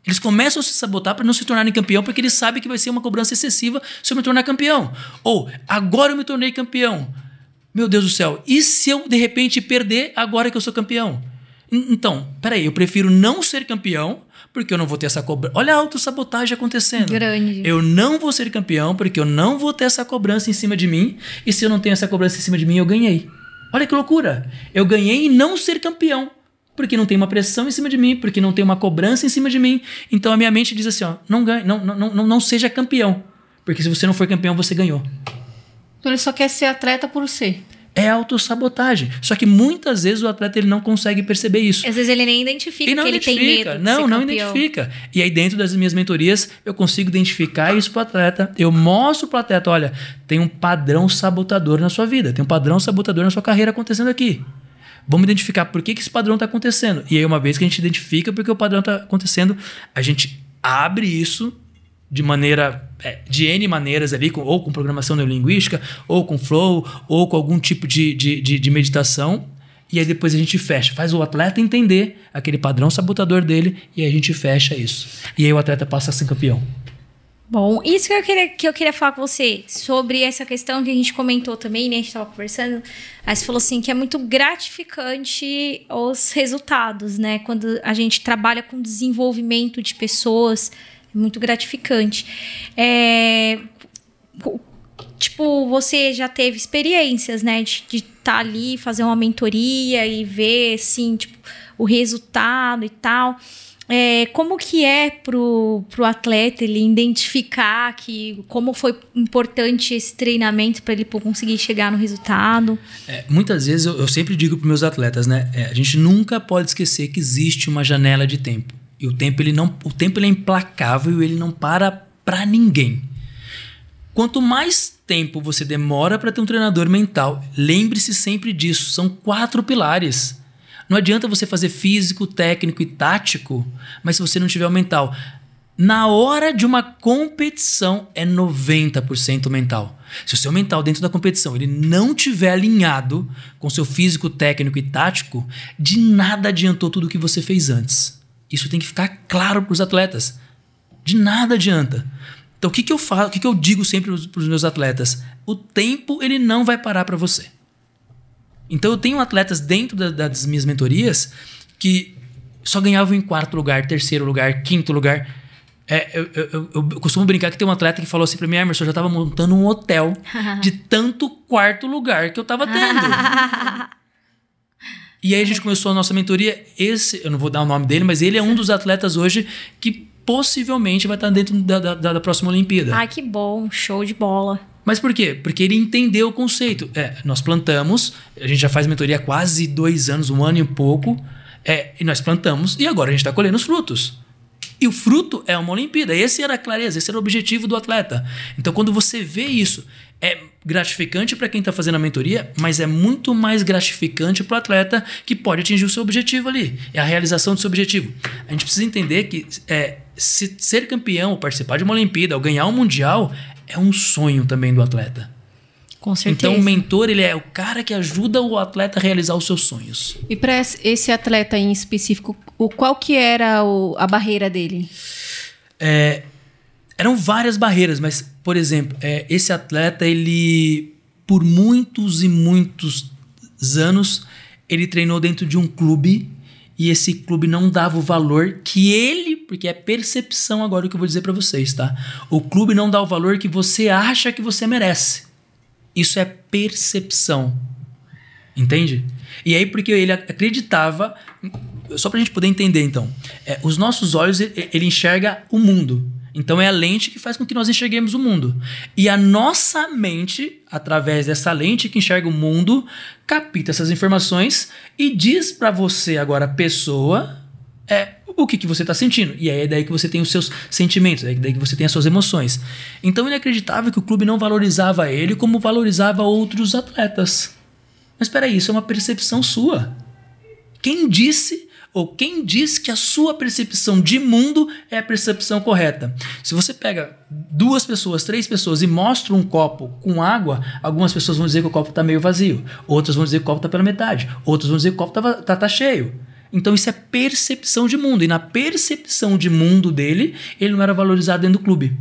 Eles começam a se sabotar para não se tornarem campeão, porque eles sabem que vai ser uma cobrança excessiva se eu me tornar campeão. Ou, agora eu me tornei campeão. Meu Deus do céu. E se eu, de repente, perder agora que eu sou campeão? Então, peraí, eu prefiro não ser campeão, porque eu não vou ter essa cobrança. Olha a autossabotagem acontecendo. Grande. Eu não vou ser campeão, porque eu não vou ter essa cobrança em cima de mim, e se eu não tenho essa cobrança em cima de mim, eu ganhei. Olha que loucura. Eu ganhei em não ser campeão, porque não tem uma pressão em cima de mim, porque não tem uma cobrança em cima de mim. Então a minha mente diz assim, não seja campeão, porque se você não for campeão, você ganhou. Então ele só quer ser atleta por ser. É autossabotagem. Só que muitas vezes o atleta ele não consegue perceber isso. Às vezes ele nem identifica que ele tem medo de ser campeão. Não identifica. E aí dentro das minhas mentorias eu consigo identificar isso para o atleta. Eu mostro para o atleta, olha, tem um padrão sabotador na sua vida. Tem um padrão sabotador na sua carreira acontecendo aqui. Vamos identificar por que esse padrão está acontecendo. E aí uma vez que a gente identifica por que o padrão está acontecendo, a gente abre isso de N maneiras ali, ou com programação neurolinguística, ou com flow, ou com algum tipo de meditação, e aí depois a gente fecha, faz o atleta entender aquele padrão sabotador dele, e aí a gente fecha isso. E aí o atleta passa a ser campeão. Bom, isso que eu queria falar com você, sobre essa questão que a gente comentou também, né? A gente estava conversando, aí você falou assim, que é muito gratificante os resultados, né? Quando a gente trabalha com desenvolvimento de pessoas, é muito gratificante. Tipo, você já teve experiências, né? De estar ali, fazer uma mentoria e ver, assim, tipo, o resultado e tal. Como que é pro atleta ele identificar como foi importante esse treinamento para ele conseguir chegar no resultado? Muitas vezes eu sempre digo para meus atletas, né? A gente nunca pode esquecer que existe uma janela de tempo. E o tempo ele é implacável e ele não para ninguém. Quanto mais tempo você demora para ter um treinador mental, lembre-se sempre disso. São 4 pilares. Não adianta você fazer físico, técnico e tático, mas se você não tiver o mental. Na hora de uma competição é 90% mental. Se o seu mental dentro da competição ele não tiver alinhado com seu físico, técnico e tático, de nada adiantou tudo o que você fez antes. Isso tem que ficar claro para os atletas. De nada adianta. Então, o que eu faço? O que eu digo sempre para os meus atletas? O tempo ele não vai parar para você. Então, eu tenho atletas dentro das minhas mentorias que só ganhavam em 4º lugar, 3º lugar, 5º lugar. Eu costumo brincar que tem um atleta que falou assim para mim, Emerson, eu já estava montando um hotel de tanto 4º lugar que eu estava tendo. E aí a gente começou a nossa mentoria. Eu não vou dar o nome dele, mas ele é um dos atletas hoje que possivelmente vai estar dentro da próxima Olimpíada. Ai, que bom. Show de bola. Mas por quê? Porque ele entendeu o conceito. Nós plantamos, a gente já faz mentoria há quase 2 anos, 1 ano e pouco, e nós plantamos e agora a gente está colhendo os frutos. E o fruto é uma Olimpíada. Esse era a clareza, esse era o objetivo do atleta. Então, quando você vê isso, é gratificante para quem está fazendo a mentoria, mas é muito mais gratificante para o atleta que pode atingir o seu objetivo ali. É a realização do seu objetivo. A gente precisa entender que ser campeão, ou participar de uma Olimpíada, ou ganhar um Mundial, é um sonho também do atleta. Com certeza. Então, o mentor, ele é o cara que ajuda o atleta a realizar os seus sonhos. E para esse atleta em específico, qual que era a barreira dele? Eram várias barreiras, mas, por exemplo, esse atleta, ele, por muitos e muitos anos, ele treinou dentro de um clube e esse clube não dava o valor que ele, porque é percepção agora o que eu vou dizer para vocês, tá? O clube não dá o valor que você acha que você merece. Isso é percepção. Entende? E aí, porque ele acreditava... Só pra gente poder entender, então. Os nossos olhos, ele enxerga o mundo. Então, é a lente que faz com que nós enxerguemos o mundo. E a nossa mente, através dessa lente que enxerga o mundo, capta essas informações e diz pra você, agora, pessoa, o que você está sentindo. E aí é daí que você tem os seus sentimentos, é daí que você tem as suas emoções. Então ele acreditava que o clube não valorizava ele como valorizava outros atletas. Mas espera aí, isso é uma percepção sua. Quem disse que a sua percepção de mundo é a percepção correta? Se você pega 2 pessoas, 3 pessoas e mostra um copo com água, algumas pessoas vão dizer que o copo está meio vazio, outras vão dizer que o copo está pela metade, outras vão dizer que o copo tá cheio. Então isso é percepção de mundo. E na percepção de mundo dele, ele não era valorizado dentro do clube.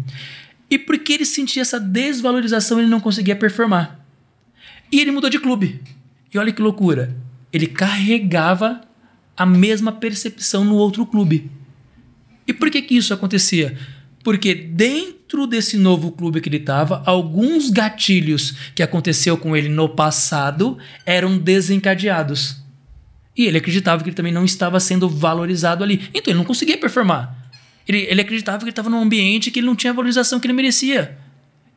E porque ele sentia essa desvalorização, ele não conseguia performar. E ele mudou de clube. E olha que loucura. Ele carregava a mesma percepção no outro clube. E por que isso acontecia? Porque dentro desse novo clube que ele estava, alguns gatilhos que aconteceu com ele no passado eram desencadeados. E ele acreditava que ele também não estava sendo valorizado ali. Então ele não conseguia performar. Ele acreditava que ele estava num ambiente que ele não tinha a valorização que ele merecia.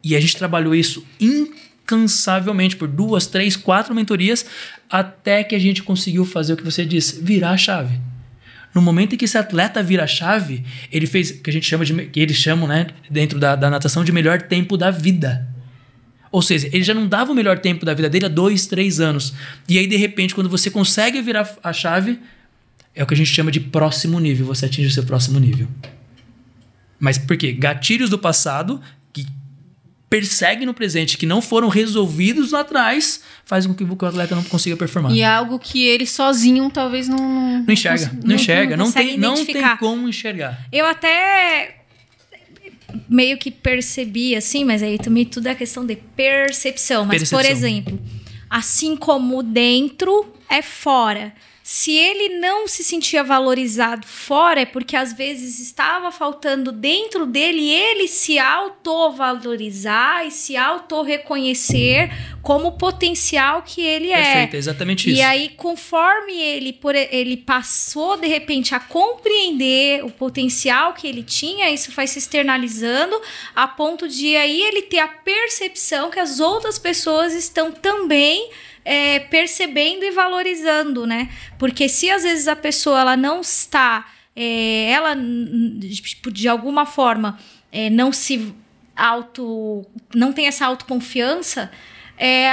E a gente trabalhou isso incansavelmente por 2, 3, 4 mentorias até que a gente conseguiu fazer o que você disse, virar a chave. No momento em que esse atleta vira a chave, ele fez o que a gente chama que eles chamam, né, dentro da natação, de melhor tempo da vida. Ou seja, ele já não dava o melhor tempo da vida dele há 2, 3 anos. E aí, de repente, quando você consegue virar a chave, é o que a gente chama de próximo nível. Você atinge o seu próximo nível. Mas por quê? Gatilhos do passado que perseguem no presente, que não foram resolvidos lá atrás, faz com que o atleta não consiga performar. E é algo que ele sozinho talvez não enxerga. Não enxerga. Não tem como enxergar. Eu até... meio que percebi, assim, mas aí também tudo é questão de percepção. Mas, por exemplo, assim como dentro é fora. Se ele não se sentia valorizado fora, é porque às vezes estava faltando dentro dele ele se autovalorizar e se autorreconhecer como o potencial que ele é. Perfeito, é exatamente isso. E aí, conforme ele passou, de repente, a compreender o potencial que ele tinha, isso foi se externalizando a ponto de aí ele ter a percepção que as outras pessoas estão também percebendo e valorizando, né? Porque se às vezes a pessoa ela não está, ela de alguma forma não tem essa autoconfiança,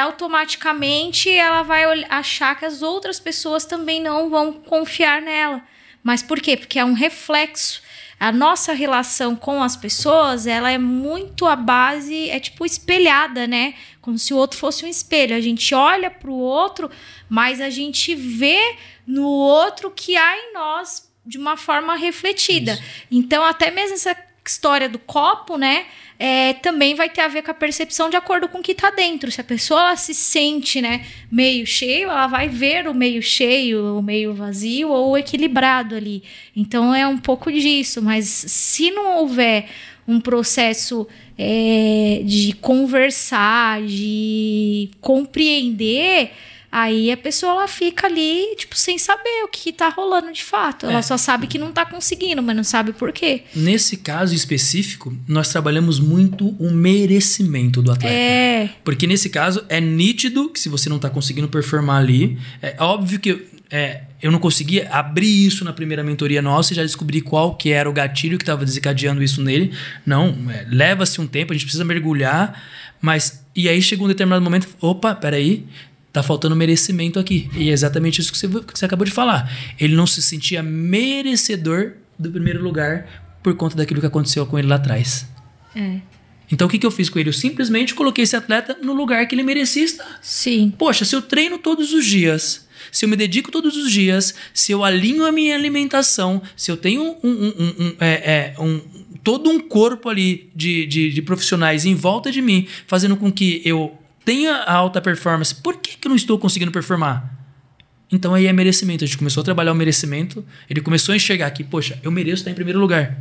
automaticamente ela vai achar que as outras pessoas também não vão confiar nela. Mas por quê? Porque é um reflexo. A nossa relação com as pessoas, ela é muito à base, tipo espelhada, né? Como se o outro fosse um espelho. A gente olha para o outro, mas a gente vê no outro que há em nós de uma forma refletida. Isso. Então, até mesmo essa história do copo, né? Também vai ter a ver com a percepção de acordo com o que está dentro. Se a pessoa ela se sente, né, meio cheio, ela vai ver o meio cheio, o meio vazio ou equilibrado ali. Então é um pouco disso. Mas se não houver um processo de conversar, de compreender, aí a pessoa ela fica ali, tipo, sem saber o que tá rolando de fato. Ela só sabe que não tá conseguindo, mas não sabe por quê. Nesse caso específico, nós trabalhamos muito o merecimento do atleta. Porque nesse caso, é nítido que se você não tá conseguindo performar ali, é óbvio que eu não conseguia abrir isso na primeira mentoria nossa e já descobri qual que era o gatilho que estava desencadeando isso nele. Não, leva-se um tempo, a gente precisa mergulhar, mas... E aí chegou um determinado momento, opa, peraí, tá faltando merecimento aqui. E é exatamente isso que você acabou de falar. Ele não se sentia merecedor do primeiro lugar por conta daquilo que aconteceu com ele lá atrás. Então o que eu fiz com ele? Eu simplesmente coloquei esse atleta no lugar que ele merecia estar. Sim. Poxa, se eu treino todos os dias, se eu me dedico todos os dias, se eu alinho a minha alimentação, se eu tenho todo um corpo ali de profissionais em volta de mim, fazendo com que eu tenha a alta performance, por que eu não estou conseguindo performar? Então aí é merecimento. A gente começou a trabalhar o merecimento, ele começou a enxergar que, poxa, eu mereço estar em primeiro lugar.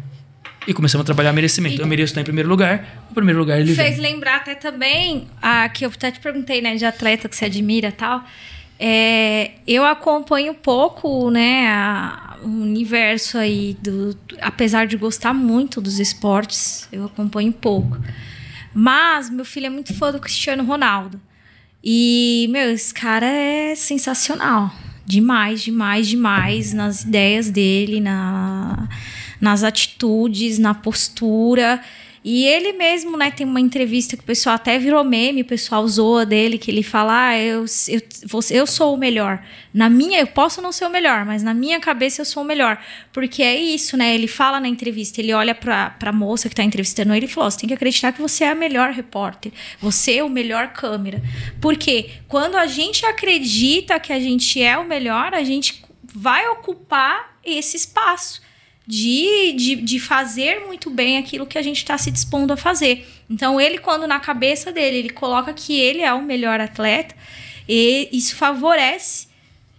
E começamos a trabalhar merecimento. Eu mereço estar em primeiro lugar, o primeiro lugar ele fez vem. Lembrar até também, que eu até te perguntei, né, de atleta que você admira e tal. Eu acompanho pouco, né, o universo aí, apesar de gostar muito dos esportes, eu acompanho pouco. Mas meu filho é muito fã do Cristiano Ronaldo. E, esse cara é sensacional. Demais, demais, demais nas ideias dele, nas atitudes, na postura. E ele mesmo, né, tem uma entrevista que o pessoal até virou meme, o pessoal zoa dele, que ele fala, eu sou o melhor. Eu posso não ser o melhor, mas na minha cabeça eu sou o melhor. Porque é isso, né, ele fala na entrevista, ele olha pra moça que tá entrevistando ele e falou, você tem que acreditar que você é a melhor repórter, você é o melhor câmera. Porque quando a gente acredita que a gente é o melhor, a gente vai ocupar esse espaço de fazer muito bem aquilo que a gente está se dispondo a fazer. Então, ele, quando na cabeça dele, ele coloca que ele é o melhor atleta, e isso favorece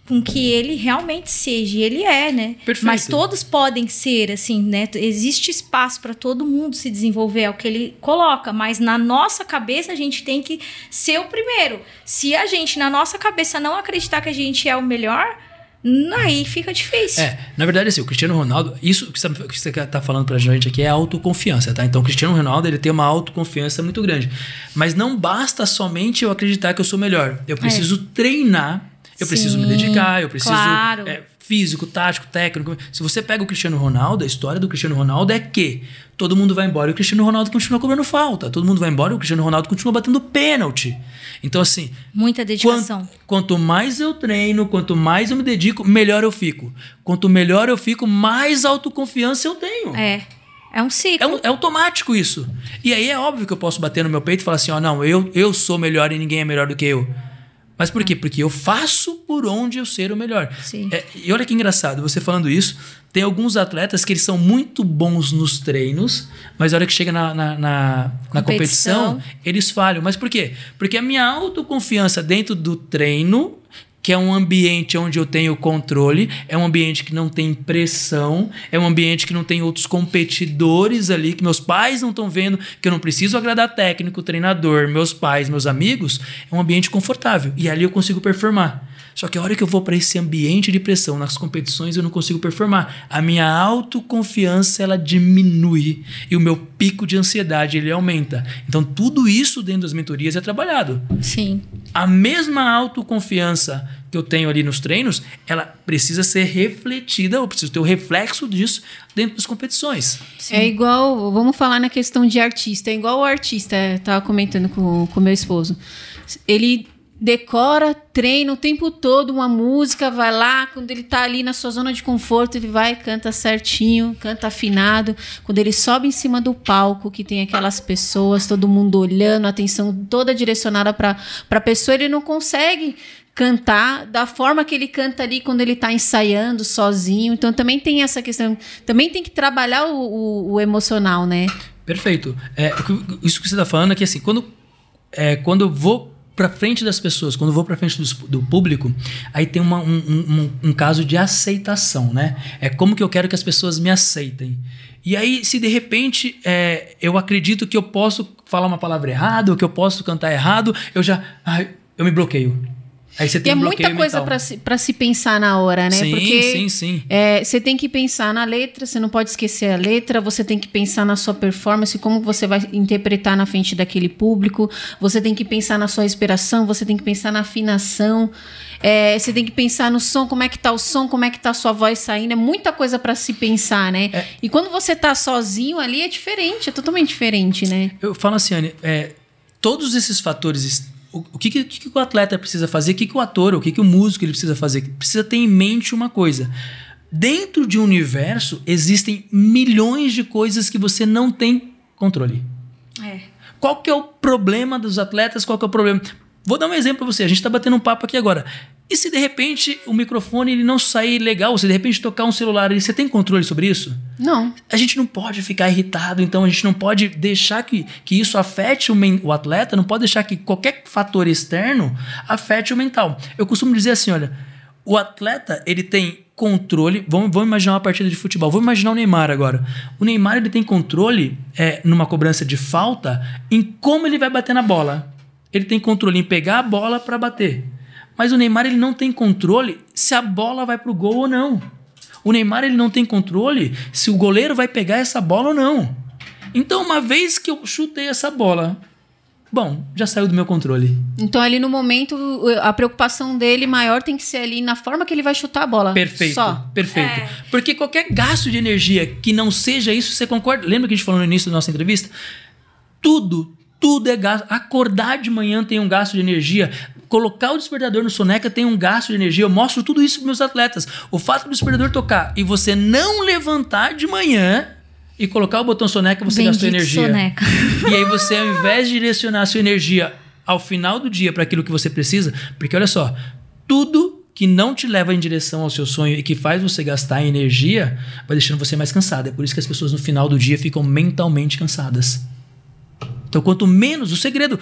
com que ele realmente seja. E ele é, né? Perfeito. Mas todos podem ser, assim, né? Existe espaço para todo mundo se desenvolver, é o que ele coloca. Mas na nossa cabeça, a gente tem que ser o primeiro. Se a gente, na nossa cabeça, não acreditar que a gente é o melhor... aí fica difícil. Na verdade, assim, o Cristiano Ronaldo, isso que você tá falando pra gente aqui é autoconfiança, tá? Então, o Cristiano Ronaldo, ele tem uma autoconfiança muito grande. Mas não basta somente eu acreditar que eu sou melhor. Eu preciso treinar, eu preciso me dedicar, eu preciso... Claro. Físico, tático, técnico. Se você pega o Cristiano Ronaldo, a história do Cristiano Ronaldo é que todo mundo vai embora e o Cristiano Ronaldo continua cobrando falta. Todo mundo vai embora e o Cristiano Ronaldo continua batendo pênalti. Então, assim... muita dedicação. Quanto mais eu treino, quanto mais eu me dedico, melhor eu fico. Quanto melhor eu fico, mais autoconfiança eu tenho. É um ciclo. É automático isso. E aí é óbvio que eu posso bater no meu peito e falar assim, não, eu sou melhor e ninguém é melhor do que eu. Mas por quê? Porque eu faço por onde eu ser o melhor. Sim. E olha que engraçado, você falando isso, tem alguns atletas que eles são muito bons nos treinos, mas a hora que chega na competição, eles falham. Mas por quê? Porque a minha autoconfiança dentro do treino, que é um ambiente onde eu tenho controle, é um ambiente que não tem pressão, é um ambiente que não tem outros competidores ali, que meus pais não estão vendo, que eu não preciso agradar técnico, treinador, meus pais, meus amigos, é um ambiente confortável. E ali eu consigo performar. Só que a hora que eu vou para esse ambiente de pressão, nas competições, eu não consigo performar. A minha autoconfiança, ela diminui. E o meu pico de ansiedade, ele aumenta. Então, tudo isso dentro das mentorias é trabalhado. Sim. A mesma autoconfiança que eu tenho ali nos treinos, ela precisa ser refletida, eu preciso ter o reflexo disso dentro das competições. Sim. É igual, vamos falar na questão de artista, é igual o artista, eu estava comentando com meu esposo. Ele decora, treina o tempo todo uma música, vai lá, quando ele tá ali na sua zona de conforto, ele vai, canta certinho, canta afinado. Quando ele sobe em cima do palco, que tem aquelas pessoas, todo mundo olhando, a atenção toda direcionada para a pessoa, ele não consegue cantar da forma que ele canta ali quando ele está ensaiando sozinho. Então também tem essa questão, também tem que trabalhar o emocional, né? Perfeito. Isso que você está falando é que assim, quando eu vou para frente das pessoas, quando eu vou para frente do público, aí tem um caso de aceitação, né? É como que eu quero que as pessoas me aceitem. E aí, se de repente eu acredito que eu posso falar uma palavra errada, ou que eu posso cantar errado, eu me bloqueio. Aí você E tem é um muita bloqueio coisa mental. para se pensar na hora, né? Sim, Porque sim. você tem que pensar na letra, você não pode esquecer a letra, você tem que pensar na sua performance, como você vai interpretar na frente daquele público, você tem que pensar na sua respiração, você tem que pensar na afinação, você tem que pensar no som, como é que tá o som, como é que tá a sua voz saindo, é muita coisa para se pensar, né? E quando você tá sozinho ali é diferente, é totalmente diferente, né? Eu falo assim, Anny, todos esses fatores... O que o atleta precisa fazer? O que o ator, o que o músico ele precisa fazer? Precisa ter em mente uma coisa. Dentro de um universo, existem milhões de coisas que você não tem controle. Qual que é o problema dos atletas? Qual que é o problema? Vou dar um exemplo para você. A gente está batendo um papo aqui agora. E se de repente o microfone ele não sair legal? Se de repente tocar um celular, você tem controle sobre isso? Não. A gente não pode ficar irritado, então a gente não pode deixar que isso afete o atleta, não pode deixar que qualquer fator externo afete o mental. Eu costumo dizer assim, olha, o atleta ele tem controle, vamos imaginar uma partida de futebol, vamos imaginar o Neymar agora. O Neymar ele tem controle numa cobrança de falta em como ele vai bater na bola. Ele tem controle em pegar a bola para bater. Mas o Neymar ele não tem controle se a bola vai pro gol ou não. O Neymar ele não tem controle se o goleiro vai pegar essa bola ou não. Então, uma vez que eu chutei essa bola, bom, já saiu do meu controle. Então, ali no momento, a preocupação dele maior tem que ser ali na forma que ele vai chutar a bola. Perfeito, só. perfeito. Porque qualquer gasto de energia que não seja isso, você concorda? Lembra que a gente falou no início da nossa entrevista? Tudo é gasto. Acordar de manhã tem um gasto de energia. Colocar o despertador no soneca tem um gasto de energia. Eu mostro tudo isso para meus atletas. O fato do despertador tocar e você não levantar de manhã e colocar o botão soneca, você gastou energia. Soneca. E aí você, ao invés de direcionar a sua energia ao final do dia para aquilo que você precisa, porque olha só, tudo que não te leva em direção ao seu sonho e que faz você gastar energia vai deixando você mais cansado. É por isso que as pessoas no final do dia ficam mentalmente cansadas. Então, quanto menos... O segredo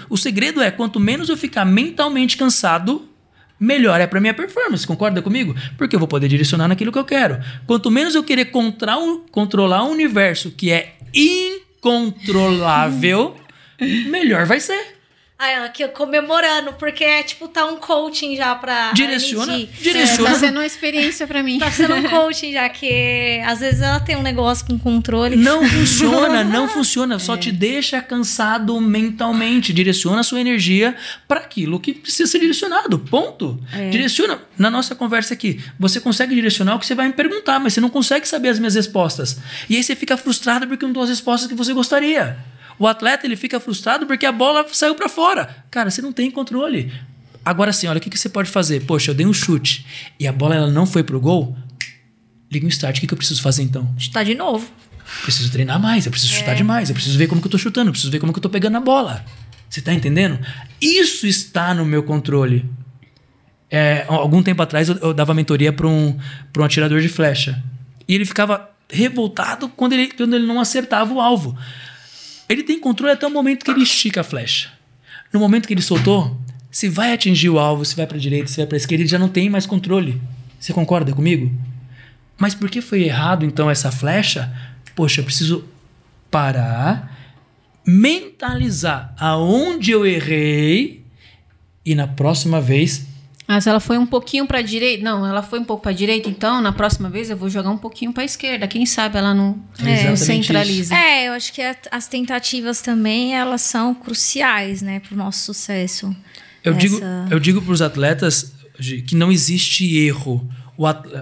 é, quanto menos eu ficar mentalmente cansado, melhor é para minha performance. Concorda comigo? Porque eu vou poder direcionar naquilo que eu quero. Quanto menos eu querer controlar um universo que é incontrolável, melhor vai ser. Aí ela aqui comemorando, porque tá um coaching já pra... Direciona. Tá sendo uma experiência pra mim. Tá sendo um coaching já, que às vezes ela tem um negócio com controle. Não funciona. Só te deixa cansado mentalmente. Direciona a sua energia para aquilo que precisa ser direcionado. Ponto. Direciona. Na nossa conversa aqui, você consegue direcionar o que você vai me perguntar, mas você não consegue saber as minhas respostas. E aí você fica frustrado porque não deu as respostas que você gostaria. O atleta ele fica frustrado porque a bola saiu para fora. Cara, você não tem controle. Agora sim, olha, o que você pode fazer? Poxa, eu dei um chute e a bola ela não foi pro gol. Liga um start. O que eu preciso fazer então? Chutar de novo. Preciso treinar mais, eu preciso chutar demais, eu preciso ver como que eu tô chutando, eu preciso ver como que eu tô pegando a bola. Você tá entendendo? Isso está no meu controle. Algum tempo atrás eu dava mentoria para um atirador de flecha. E ele ficava revoltado quando ele não acertava o alvo. Ele tem controle até o momento que ele estica a flecha. No momento que ele soltou, se vai atingir o alvo, se vai para a direita, se vai para a esquerda, ele já não tem mais controle. Você concorda comigo? Mas por que foi errado então essa flecha? Poxa, eu preciso parar, mentalizar aonde eu errei e na próxima vez... Mas ela foi um pouquinho para a direita. Não, ela foi um pouco para a direita, então na próxima vez eu vou jogar um pouquinho para a esquerda. Quem sabe ela não centraliza. Eu acho que as tentativas também, elas são cruciais, né, para o nosso sucesso. Eu digo para os atletas que não existe erro.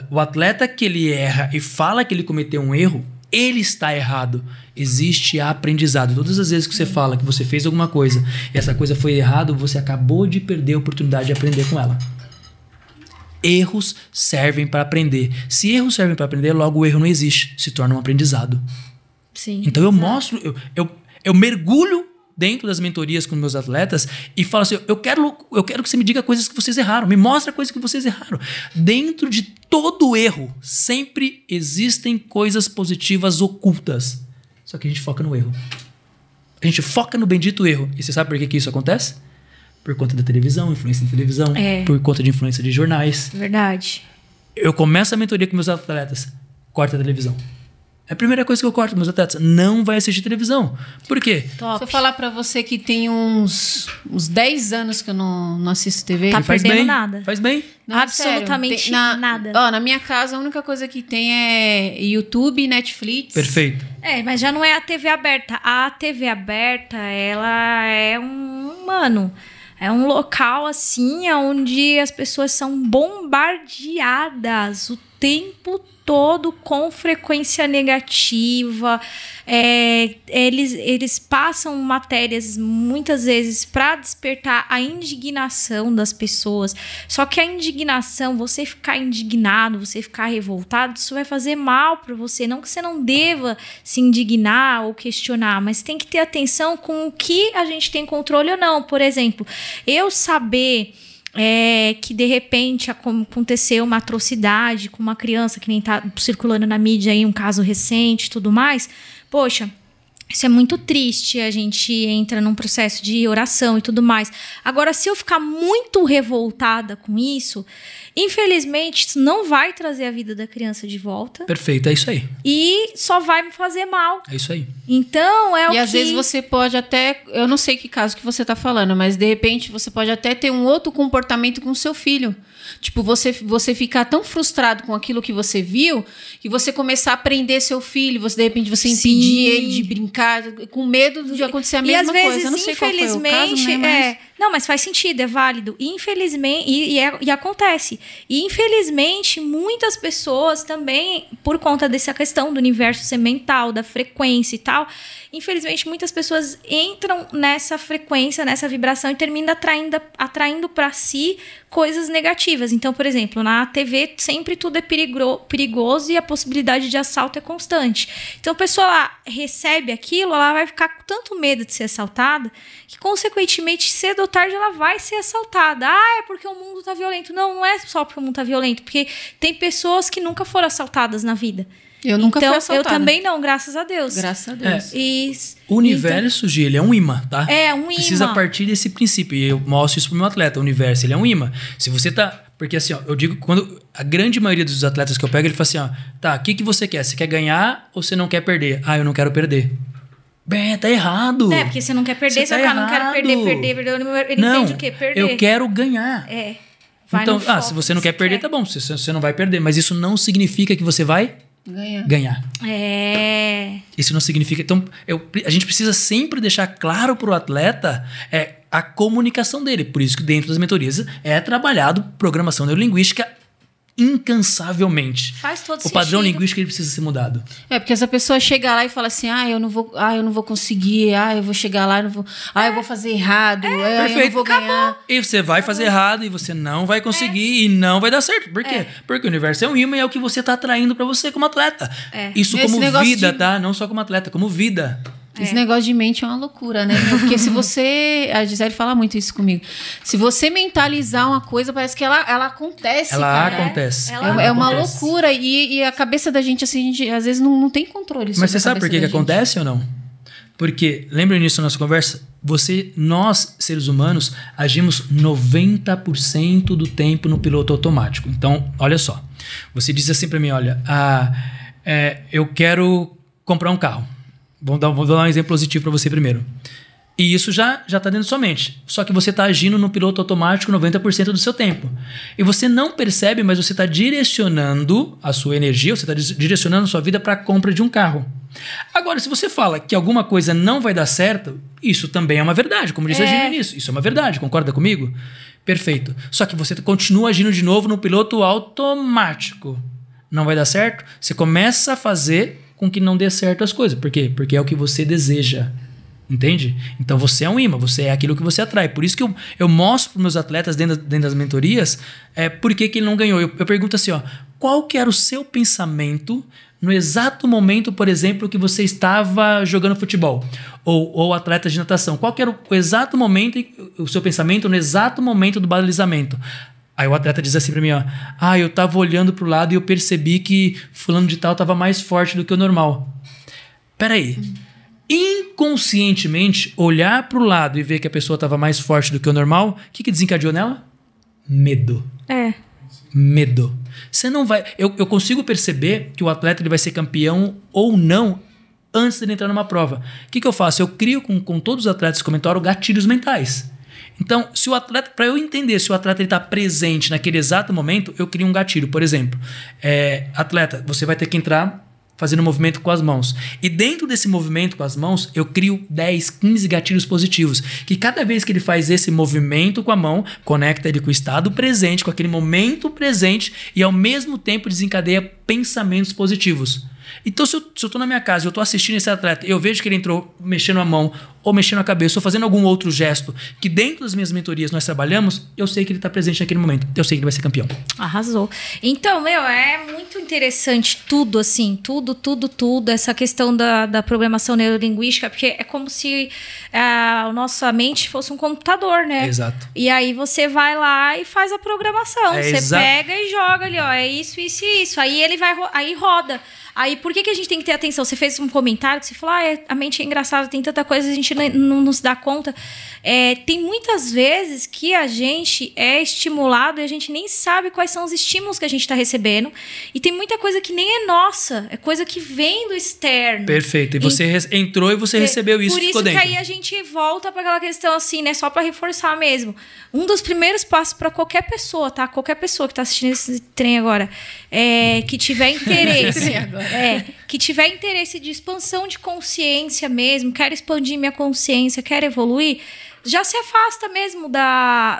O atleta que ele erra e fala que ele cometeu um erro, ele está errado. Existe aprendizado. Todas as vezes que você fala que você fez alguma coisa e essa coisa foi errada, você acabou de perder a oportunidade de aprender com ela. Erros servem para aprender. Se erros servem para aprender, logo o erro não existe. Se torna um aprendizado. Sim. Então eu mostro, eu mergulho dentro das mentorias com meus atletas e falo assim, eu quero que você me diga coisas que vocês erraram. Me mostra coisas que vocês erraram. Dentro de todo erro, sempre existem coisas positivas ocultas. Só que a gente foca no erro. A gente foca no bendito erro. E você sabe por que isso acontece? Por conta da televisão, influência da televisão, por conta de influência de jornais. Verdade. Eu começo a mentoria com meus atletas. Corta a televisão. É a primeira coisa que eu corto com meus atletas. Não vai assistir televisão. Por quê? Se eu falar pra você que tem uns 10 anos que eu não assisto TV... Tá Faz perdendo bem, nada. Faz bem. Não, Absolutamente sério, nada. Na minha casa, a única coisa que tem é YouTube, Netflix. Perfeito. Mas já não é a TV aberta. A TV aberta, ela é mano, é um local, assim, onde as pessoas são bombardeadas o tempo todo com frequência negativa. Eles passam matérias muitas vezes para despertar a indignação das pessoas. Só que a indignação, você ficar indignado, você ficar revoltado, isso vai fazer mal para você. Não que você não deva se indignar ou questionar, mas tem que ter atenção com o que a gente tem controle ou não. Por exemplo, eu saber que de repente aconteceu uma atrocidade com uma criança que nem tá circulando na mídia aí, um caso recente e tudo mais, poxa, isso é muito triste, a gente entra num processo de oração e tudo mais. Agora, se eu ficar muito revoltada com isso, infelizmente, isso não vai trazer a vida da criança de volta. Perfeito, é isso aí. E só vai me fazer mal. É isso aí. Então, E às vezes você pode até... Eu não sei que caso que você tá falando, mas de repente você pode até ter um outro comportamento com o seu filho. Tipo, você ficar tão frustrado com aquilo que você viu, que você começar a prender seu filho, de repente você impedir ele de brincar, com medo de acontecer a mesma coisa. Vezes, eu não sei qual foi o caso, né? Não, mas faz sentido, é válido. Infelizmente, e acontece. E infelizmente, muitas pessoas também, por conta dessa questão do universo semental, da frequência e tal, infelizmente, muitas pessoas entram nessa frequência, nessa vibração e terminam atraindo para si coisas negativas. Então, por exemplo, na TV sempre tudo é perigoso e a possibilidade de assalto é constante. Então, a pessoa lá recebe aquilo, ela vai ficar com tanto medo de ser assaltada que, consequentemente, cedo ou tarde ela vai ser assaltada. É porque o mundo tá violento. Não é só porque o mundo tá violento, porque tem pessoas que nunca foram assaltadas na vida. Eu nunca fui assaltada. Eu também não, graças a Deus. Graças a Deus. O universo, Gi, ele é um imã, tá? É um imã. Precisa partir desse princípio. E eu mostro isso pro meu atleta. O universo, ele é um imã. Se você tá... Porque assim, ó, eu digo, quando a grande maioria dos atletas que eu pego, ele fala assim, ó, tá, o que você quer? Você quer ganhar ou você não quer perder? Eu não quero perder. Bem, tá errado. Porque você não quer perder, você tá não quero perder. Ele entende o quê? Perder. Eu quero ganhar. Então, se você não quer perder, tá bom. Você não vai perder. Mas isso não significa que você vai... Ganhar. Isso não significa... Então, a gente precisa sempre deixar claro pro atleta a comunicação dele. Por isso que dentro das mentorias é trabalhado programação neurolinguística incansavelmente. Faz todo sentido. O padrão linguístico ele precisa ser mudado. Porque essa pessoa chega lá e fala assim, eu não vou conseguir, eu vou chegar lá, eu vou fazer errado, perfeito, eu não vou ganhar. E você vai fazer errado e você não vai conseguir e não vai dar certo. Por quê? Porque o universo é um imã e é o que você tá atraindo pra você como atleta. Isso como vida, tá? Não só como atleta, como vida. Esse negócio de mente é uma loucura, né? Porque se você... A Gisele fala muito isso comigo. Se você mentalizar uma coisa, parece que ela acontece, ela cara. acontece. É uma loucura. E a cabeça da gente, assim, a gente às vezes não tem controle sobre. Mas você sabe por que acontece ou não? Porque, lembra nisso da nossa conversa? Nós, seres humanos, agimos 90% do tempo no piloto automático. Então, olha só. Você diz assim pra mim, olha, eu quero comprar um carro. Vou dar um exemplo positivo para você primeiro. E isso já tá dentro da sua mente. Só que você tá agindo no piloto automático 90% do seu tempo. E você não percebe, mas você tá direcionando a sua energia, você tá direcionando a sua vida para a compra de um carro. Agora, se você fala que alguma coisa não vai dar certo, isso também é uma verdade. Como disse a Gina nisso. Isso é uma verdade. Concorda comigo? Perfeito. Só que você continua agindo de novo no piloto automático. Não vai dar certo? Você começa a fazer com que não dê certo as coisas. Por quê? Porque é o que você deseja. Entende? Então você é um imã, você é aquilo que você atrai. Por isso que eu mostro para os meus atletas dentro das mentorias por que ele não ganhou. Eu pergunto assim, qual que era o seu pensamento no exato momento, por exemplo, que você estava jogando futebol? Ou atleta de natação. Qual que era o exato momento, o seu pensamento no exato momento do balizamento? Aí o atleta diz assim pra mim, eu tava olhando pro lado e eu percebi que fulano de tal tava mais forte do que o normal. Peraí. Inconscientemente, olhar pro lado e ver que a pessoa tava mais forte do que o normal, o que desencadeou nela? Medo. Medo. Você não vai... Eu consigo perceber que o atleta ele vai ser campeão ou não antes de ele entrar numa prova. O que eu faço? Eu crio com todos os atletas que comentaram gatilhos mentais. Então, se o atleta, para eu entender se o atleta está presente naquele exato momento, eu crio um gatilho. Por exemplo, atleta, você vai ter que entrar fazendo um movimento com as mãos. E dentro desse movimento com as mãos, eu crio 10, 15 gatilhos positivos. Que cada vez que ele faz esse movimento com a mão, conecta ele com o estado presente, com aquele momento presente, e ao mesmo tempo desencadeia pensamentos positivos. Então, se eu tô na minha casa e eu tô assistindo esse atleta e eu vejo que ele entrou mexendo a mão ou mexendo a cabeça ou fazendo algum outro gesto que dentro das minhas mentorias nós trabalhamos, eu sei que ele tá presente naquele momento. Eu sei que ele vai ser campeão. Arrasou. Então, é muito interessante tudo, assim, tudo. Essa questão da programação neurolinguística, porque é como se a nossa mente fosse um computador, né? Exato. E aí você vai lá e faz a programação. Você pega e joga ali, é isso. Aí ele vai, aí roda. Aí, por que a gente tem que ter atenção? Você fez um comentário que você falou, a mente é engraçada, tem tanta coisa, a gente não se dá conta. Tem muitas vezes que a gente é estimulado e a gente nem sabe quais são os estímulos que a gente está recebendo. E tem muita coisa que nem é nossa, é coisa que vem do externo. Perfeito. E você entrou e você recebeu isso e ficou dentro. Por isso que aí a gente volta para aquela questão assim, né? Só para reforçar mesmo. Um dos primeiros passos para qualquer pessoa, tá? Qualquer pessoa que está assistindo esse trem agora, que tiver interesse... que tiver interesse de expansão de consciência mesmo, quero expandir minha consciência, quero evoluir, já se afasta mesmo da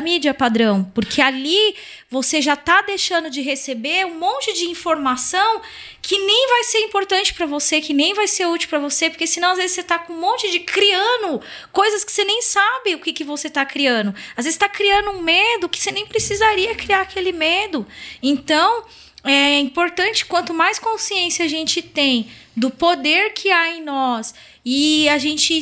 mídia padrão, porque ali você já está deixando de receber um monte de informação que nem vai ser importante para você, que nem vai ser útil para você, porque senão às vezes você está com um monte de criando coisas que você nem sabe o que você está criando. Às vezes está criando um medo que você nem precisaria criar aquele medo. Então, é importante, quanto mais consciência a gente tem do poder que há em nós e a gente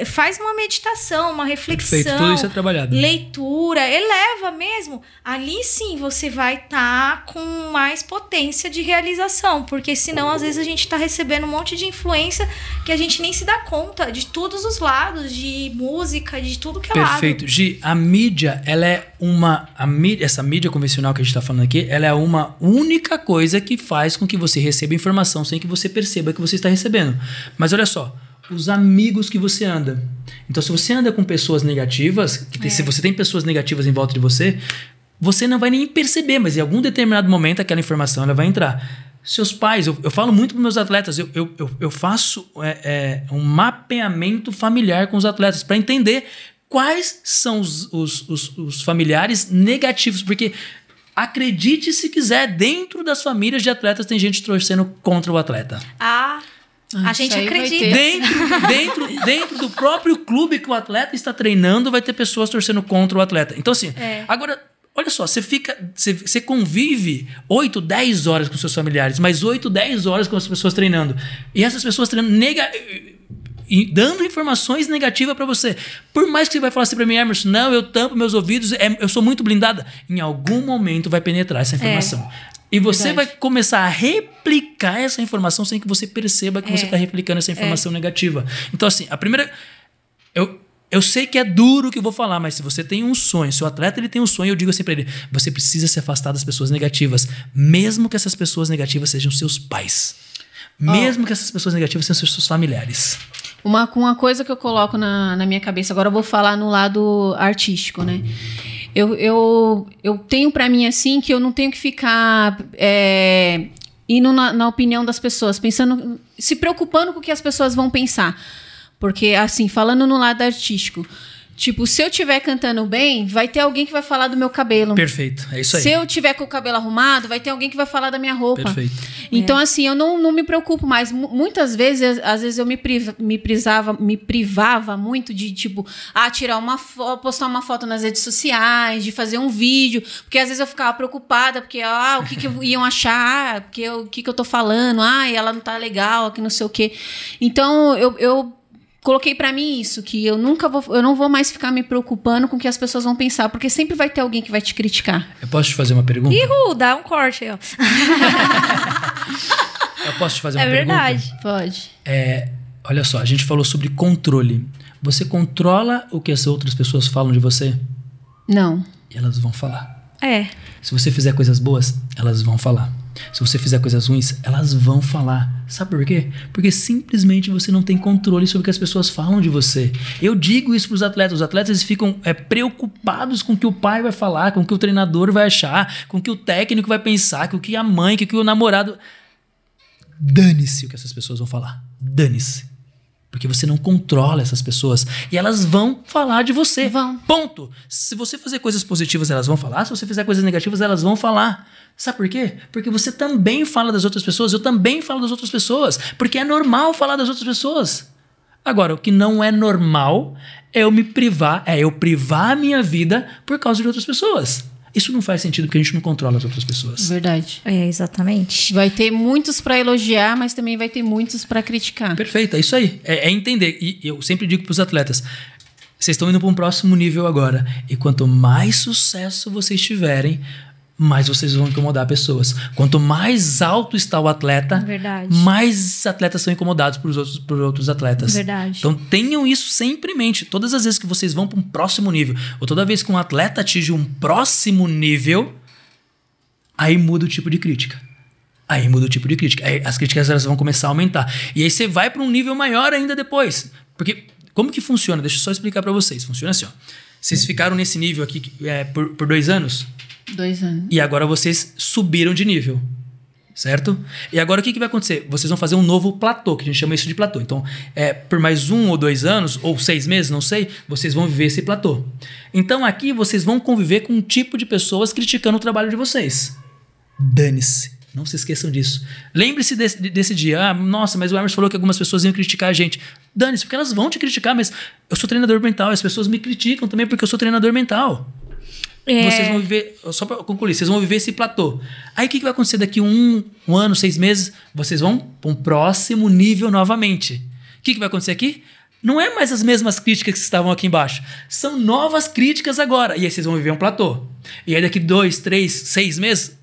faz uma meditação, uma reflexão, perfeito, tudo isso é trabalhado. Leitura, eleva mesmo, ali sim você vai estar com mais potência de realização, porque senão às vezes a gente está recebendo um monte de influência que a gente nem se dá conta, de todos os lados, de música, de tudo que é lado. Perfeito. Gi, a mídia, ela é essa mídia convencional que a gente está falando aqui, ela é uma única coisa que faz com que você receba informação sem que você perceba que você está recebendo. Mas olha só, os amigos que você anda. Então, se você anda com pessoas negativas, se você tem pessoas negativas em volta de você, você não vai nem perceber, mas em algum determinado momento aquela informação ela vai entrar. Seus pais, eu falo muito para meus atletas, eu faço um mapeamento familiar com os atletas para entender quais são os familiares negativos, porque acredite se quiser, dentro das famílias de atletas tem gente torcendo contra o atleta. A gente acredita. Dentro do próprio clube que o atleta está treinando, vai ter pessoas torcendo contra o atleta. Então, assim, agora, olha só, você convive 8, 10 horas com seus familiares, mais 8, 10 horas com as pessoas treinando. E essas pessoas treinando dando informações negativas para você. Por mais que você vai falar assim para mim, Emerson, não, eu tampo meus ouvidos, eu sou muito blindada. Em algum momento vai penetrar essa informação. E você vai começar a replicar essa informação sem que você perceba que você está replicando essa informação negativa. Então, assim, a primeira... Eu sei que é duro o que eu vou falar, mas se você tem um sonho, se o atleta ele tem um sonho, eu digo assim para ele, você precisa se afastar das pessoas negativas, mesmo que essas pessoas negativas sejam seus pais. Mesmo que essas pessoas negativas sejam seus familiares. Uma coisa que eu coloco na minha cabeça, agora eu vou falar no lado artístico, né? Eu tenho pra mim assim que eu não tenho que ficar indo na opinião das pessoas, pensando, se preocupando com o que as pessoas vão pensar. Porque, assim, falando no lado artístico, tipo, se eu estiver cantando bem, vai ter alguém que vai falar do meu cabelo. Perfeito, é isso aí. Se eu tiver com o cabelo arrumado, vai ter alguém que vai falar da minha roupa. Perfeito. Então, assim, eu não me preocupo mais. Muitas vezes, às vezes eu me privava muito de, tipo, tirar uma foto, postar uma foto nas redes sociais, de fazer um vídeo, porque às vezes eu ficava preocupada, porque, o que iam achar, porque o que eu tô falando, ela não tá legal, que não sei o quê. Então, eu coloquei pra mim isso, que eu não vou mais ficar me preocupando com o que as pessoas vão pensar, porque sempre vai ter alguém que vai te criticar. Eu posso te fazer uma pergunta? Dá um corte aí, ó. Eu posso te fazer uma pergunta? É verdade. Pode. Olha só, a gente falou sobre controle. Você controla o que as outras pessoas falam de você? Não. E elas vão falar. Se você fizer coisas boas, elas vão falar. Se você fizer coisas ruins, elas vão falar. Sabe por quê? Porque simplesmente você não tem controle sobre o que as pessoas falam de você. Eu digo isso para os atletas. Os atletas eles ficam preocupados com o que o pai vai falar, com o que o treinador vai achar, com o que o técnico vai pensar, com o que a mãe, com o que o namorado... Dane-se o que essas pessoas vão falar. Dane-se. Porque você não controla essas pessoas. E elas vão falar de você. Vão. Ponto. Se você fazer coisas positivas, elas vão falar. Se você fizer coisas negativas, elas vão falar. Sabe por quê? Porque você também fala das outras pessoas. Eu também falo das outras pessoas. Porque é normal falar das outras pessoas. Agora, o que não é normal é eu me privar. É eu privar a minha vida por causa de outras pessoas. Isso não faz sentido porque a gente não controla as outras pessoas. Verdade. Exatamente. Vai ter muitos para elogiar, mas também vai ter muitos para criticar. Perfeito, é isso aí. É entender. E eu sempre digo para os atletas, vocês estão indo para um próximo nível agora. E quanto mais sucesso vocês tiverem, mais vocês vão incomodar pessoas. Quanto mais alto está o atleta, Verdade. mais atletas são incomodados por outros atletas. Verdade. Então tenham isso sempre em mente. Todas as vezes que vocês vão para um próximo nível, ou toda vez que um atleta atinge um próximo nível, aí muda o tipo de crítica. Aí as críticas elas vão começar a aumentar. E aí você vai para um nível maior ainda depois. Porque como que funciona? Deixa eu só explicar para vocês. Funciona assim, ó. Vocês ficaram nesse nível aqui por 2 anos? 2 anos. E agora vocês subiram de nível, certo? E agora o que vai acontecer? Vocês vão fazer um novo platô, que a gente chama isso de platô. Então, por mais 1 ou 2 anos, ou 6 meses, não sei, vocês vão viver esse platô. Então aqui vocês vão conviver com um tipo de pessoas criticando o trabalho de vocês. Dane-se. Não se esqueçam disso. Lembre-se desse dia. Nossa, mas o Emerson falou que algumas pessoas iam criticar a gente. Dane-se, porque elas vão te criticar, mas eu sou treinador mental. As pessoas me criticam também porque eu sou treinador mental. Vocês vão viver, só para concluir, vocês vão viver esse platô. Aí o que vai acontecer daqui um ano, 6 meses? Vocês vão para um próximo nível novamente. O que vai acontecer aqui? Não é mais as mesmas críticas que estavam aqui embaixo. São novas críticas agora. E aí vocês vão viver um platô. E aí daqui 2, 3, 6 meses,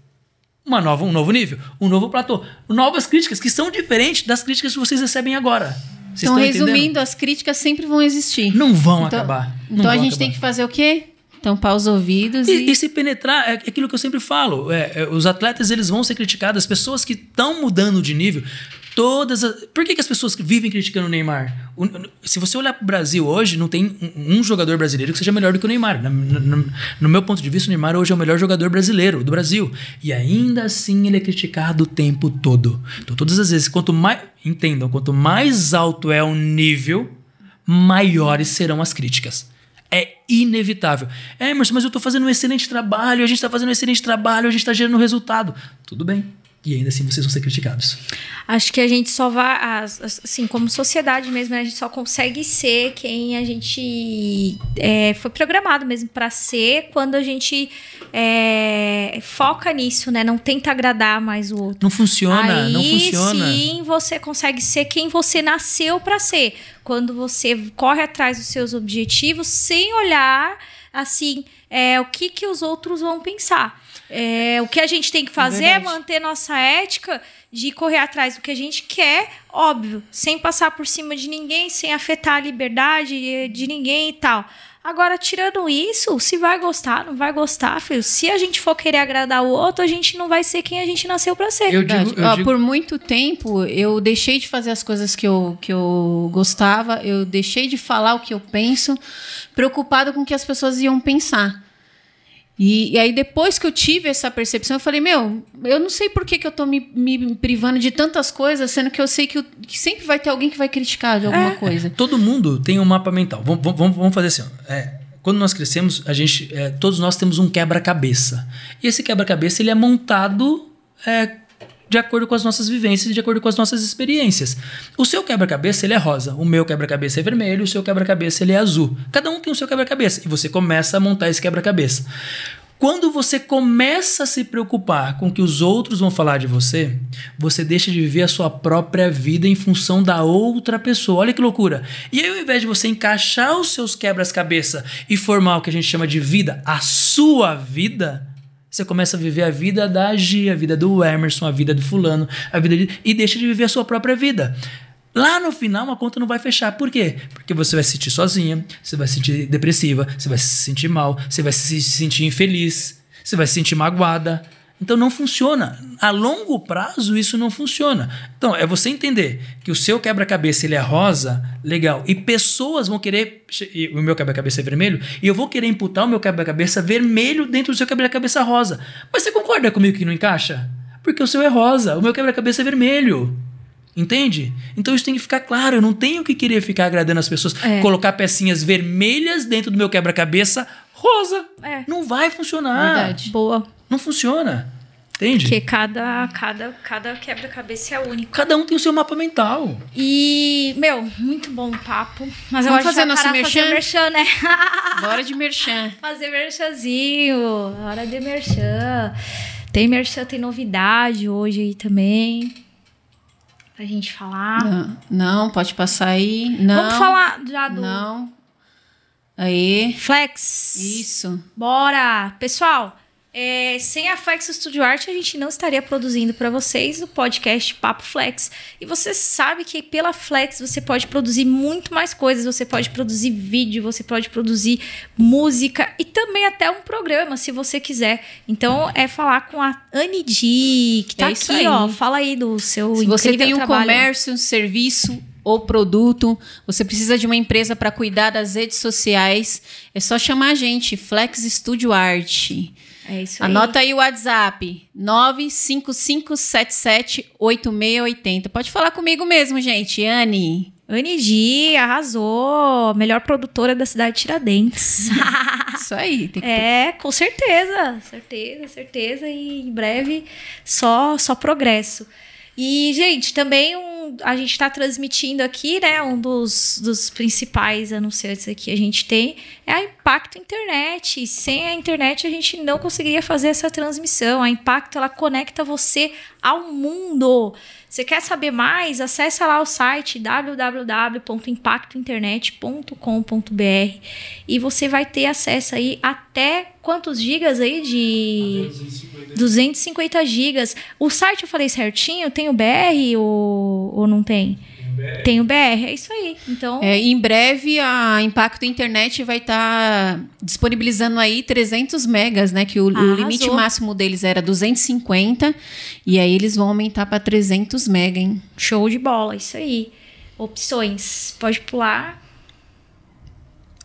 um novo nível, um novo platô. Novas críticas que são diferentes das críticas que vocês recebem agora. Vocês então, resumindo, entendendo? as críticas sempre vão existir. Não vão acabar. Então a gente tem que fazer o quê? Tampar os ouvidos e se penetrar, é aquilo que eu sempre falo. Os atletas eles vão ser criticados. As pessoas que estão mudando de nível, por que as pessoas vivem criticando o Neymar? Se você olhar para o Brasil hoje, não tem um jogador brasileiro que seja melhor do que o Neymar. No meu ponto de vista, o Neymar hoje é o melhor jogador brasileiro do Brasil. E ainda assim ele é criticado o tempo todo. Então todas as vezes, quanto mais alto é o nível, maiores serão as críticas. É inevitável. Emerson, mas eu estou fazendo um excelente trabalho, a gente está fazendo um excelente trabalho, a gente está gerando resultado. Tudo bem. E ainda assim vocês vão ser criticados. Acho que a gente só vai, assim, como sociedade mesmo, a gente só consegue ser quem a gente foi programado mesmo para ser quando a gente foca nisso, né? Não tenta agradar mais o outro. Não funciona, Aí, não funciona. Sim, você consegue ser quem você nasceu para ser. Quando você corre atrás dos seus objetivos sem olhar, assim, o que os outros vão pensar. O que a gente tem que fazer é manter nossa ética de correr atrás do que a gente quer, óbvio, sem passar por cima de ninguém, sem afetar a liberdade de ninguém e tal. Agora, tirando isso, se vai gostar, não vai gostar, filho. Se a gente for querer agradar o outro, a gente não vai ser quem a gente nasceu pra ser. Eu digo... Por muito tempo, eu deixei de fazer as coisas que eu gostava, eu deixei de falar o que eu penso, preocupado com o que as pessoas iam pensar. E aí, depois que eu tive essa percepção, eu falei, eu não sei por que eu tô me privando de tantas coisas, sendo que eu sei que sempre vai ter alguém que vai criticar de alguma coisa. Todo mundo tem um mapa mental. Vamos fazer assim. Quando nós crescemos, todos nós temos um quebra-cabeça. E esse quebra-cabeça ele é montado de acordo com as nossas vivências, de acordo com as nossas experiências. O seu quebra-cabeça ele é rosa, o meu quebra-cabeça é vermelho, o seu quebra-cabeça ele é azul. Cada um tem o seu quebra-cabeça e você começa a montar esse quebra-cabeça. Quando você começa a se preocupar com o que os outros vão falar de você, você deixa de viver a sua própria vida em função da outra pessoa. Olha que loucura. E aí, ao invés de você encaixar os seus quebra-cabeça e formar o que a gente chama de vida, a sua vida, você começa a viver a vida da Gi, a vida do Emerson, a vida do fulano, e deixa de viver a sua própria vida. Lá no final, a conta não vai fechar. Por quê? Porque você vai se sentir sozinha, você vai se sentir depressiva, você vai se sentir mal, você vai se sentir infeliz, você vai se sentir magoada. Então não funciona. A longo prazo isso não funciona. Então é você entender que o seu quebra-cabeça ele é rosa, legal, e pessoas vão querer, e o meu quebra-cabeça é vermelho, e eu vou querer imputar o meu quebra-cabeça vermelho dentro do seu quebra-cabeça rosa. Mas você concorda comigo que não encaixa? Porque o seu é rosa, o meu quebra-cabeça é vermelho. Entende? Então isso tem que ficar claro. Eu não tenho que querer ficar agradando as pessoas, colocar pecinhas vermelhas dentro do meu quebra-cabeça rosa. Não vai funcionar. Verdade. Boa. Não funciona. Entende? Porque cada quebra-cabeça é único. Cada um tem o seu mapa mental. E, muito bom o papo. Mas vamos eu acho fazer nosso merchan? Fazer merchan, né? Bora de merchan. Fazer merchanzinho. Hora de merchan. Tem merchan, tem novidade hoje aí também. Pra gente falar. Não, pode passar aí. Não. Vamos falar já do... Não. Aí. Flex. Isso. Bora. Pessoal, sem a Flex Studio Art, a gente não estaria produzindo para vocês o podcast Papo Flex. E você sabe que pela Flex você pode produzir muito mais coisas. Você pode produzir vídeo, você pode produzir música e também até um programa, se você quiser. Então, é falar com a Anne Di, que tá aqui, ó. Fala aí do seu incrível trabalho. Se você tem um comércio, um serviço ou produto, você precisa de uma empresa para cuidar das redes sociais, é só chamar a gente, Flex Studio Art. É isso aí. Anota aí o WhatsApp, 955778680. Pode falar comigo mesmo, gente. Anne Di, arrasou. Melhor produtora da cidade de Tiradentes. Isso aí. Com certeza. Certeza. E em breve, só progresso. E, gente, também a gente está transmitindo aqui, né? Um dos principais anunciantes aqui que a gente tem é a Impacto Internet. Sem a internet, a gente não conseguiria fazer essa transmissão. A Impacto, ela conecta você ao mundo. Você quer saber mais? Acesse lá o site www.impactointernet.com.br e você vai ter acesso aí até quantos gigas aí de 250 gigas. O site eu falei certinho, tem o BR ou não tem? Tem o BR, é isso aí. Então, em breve a Impacto Internet vai estar disponibilizando aí 300 megas, né? Que o limite máximo deles era 250 e aí eles vão aumentar para 300 mega, hein? Show de bola, isso aí. Opções, pode pular.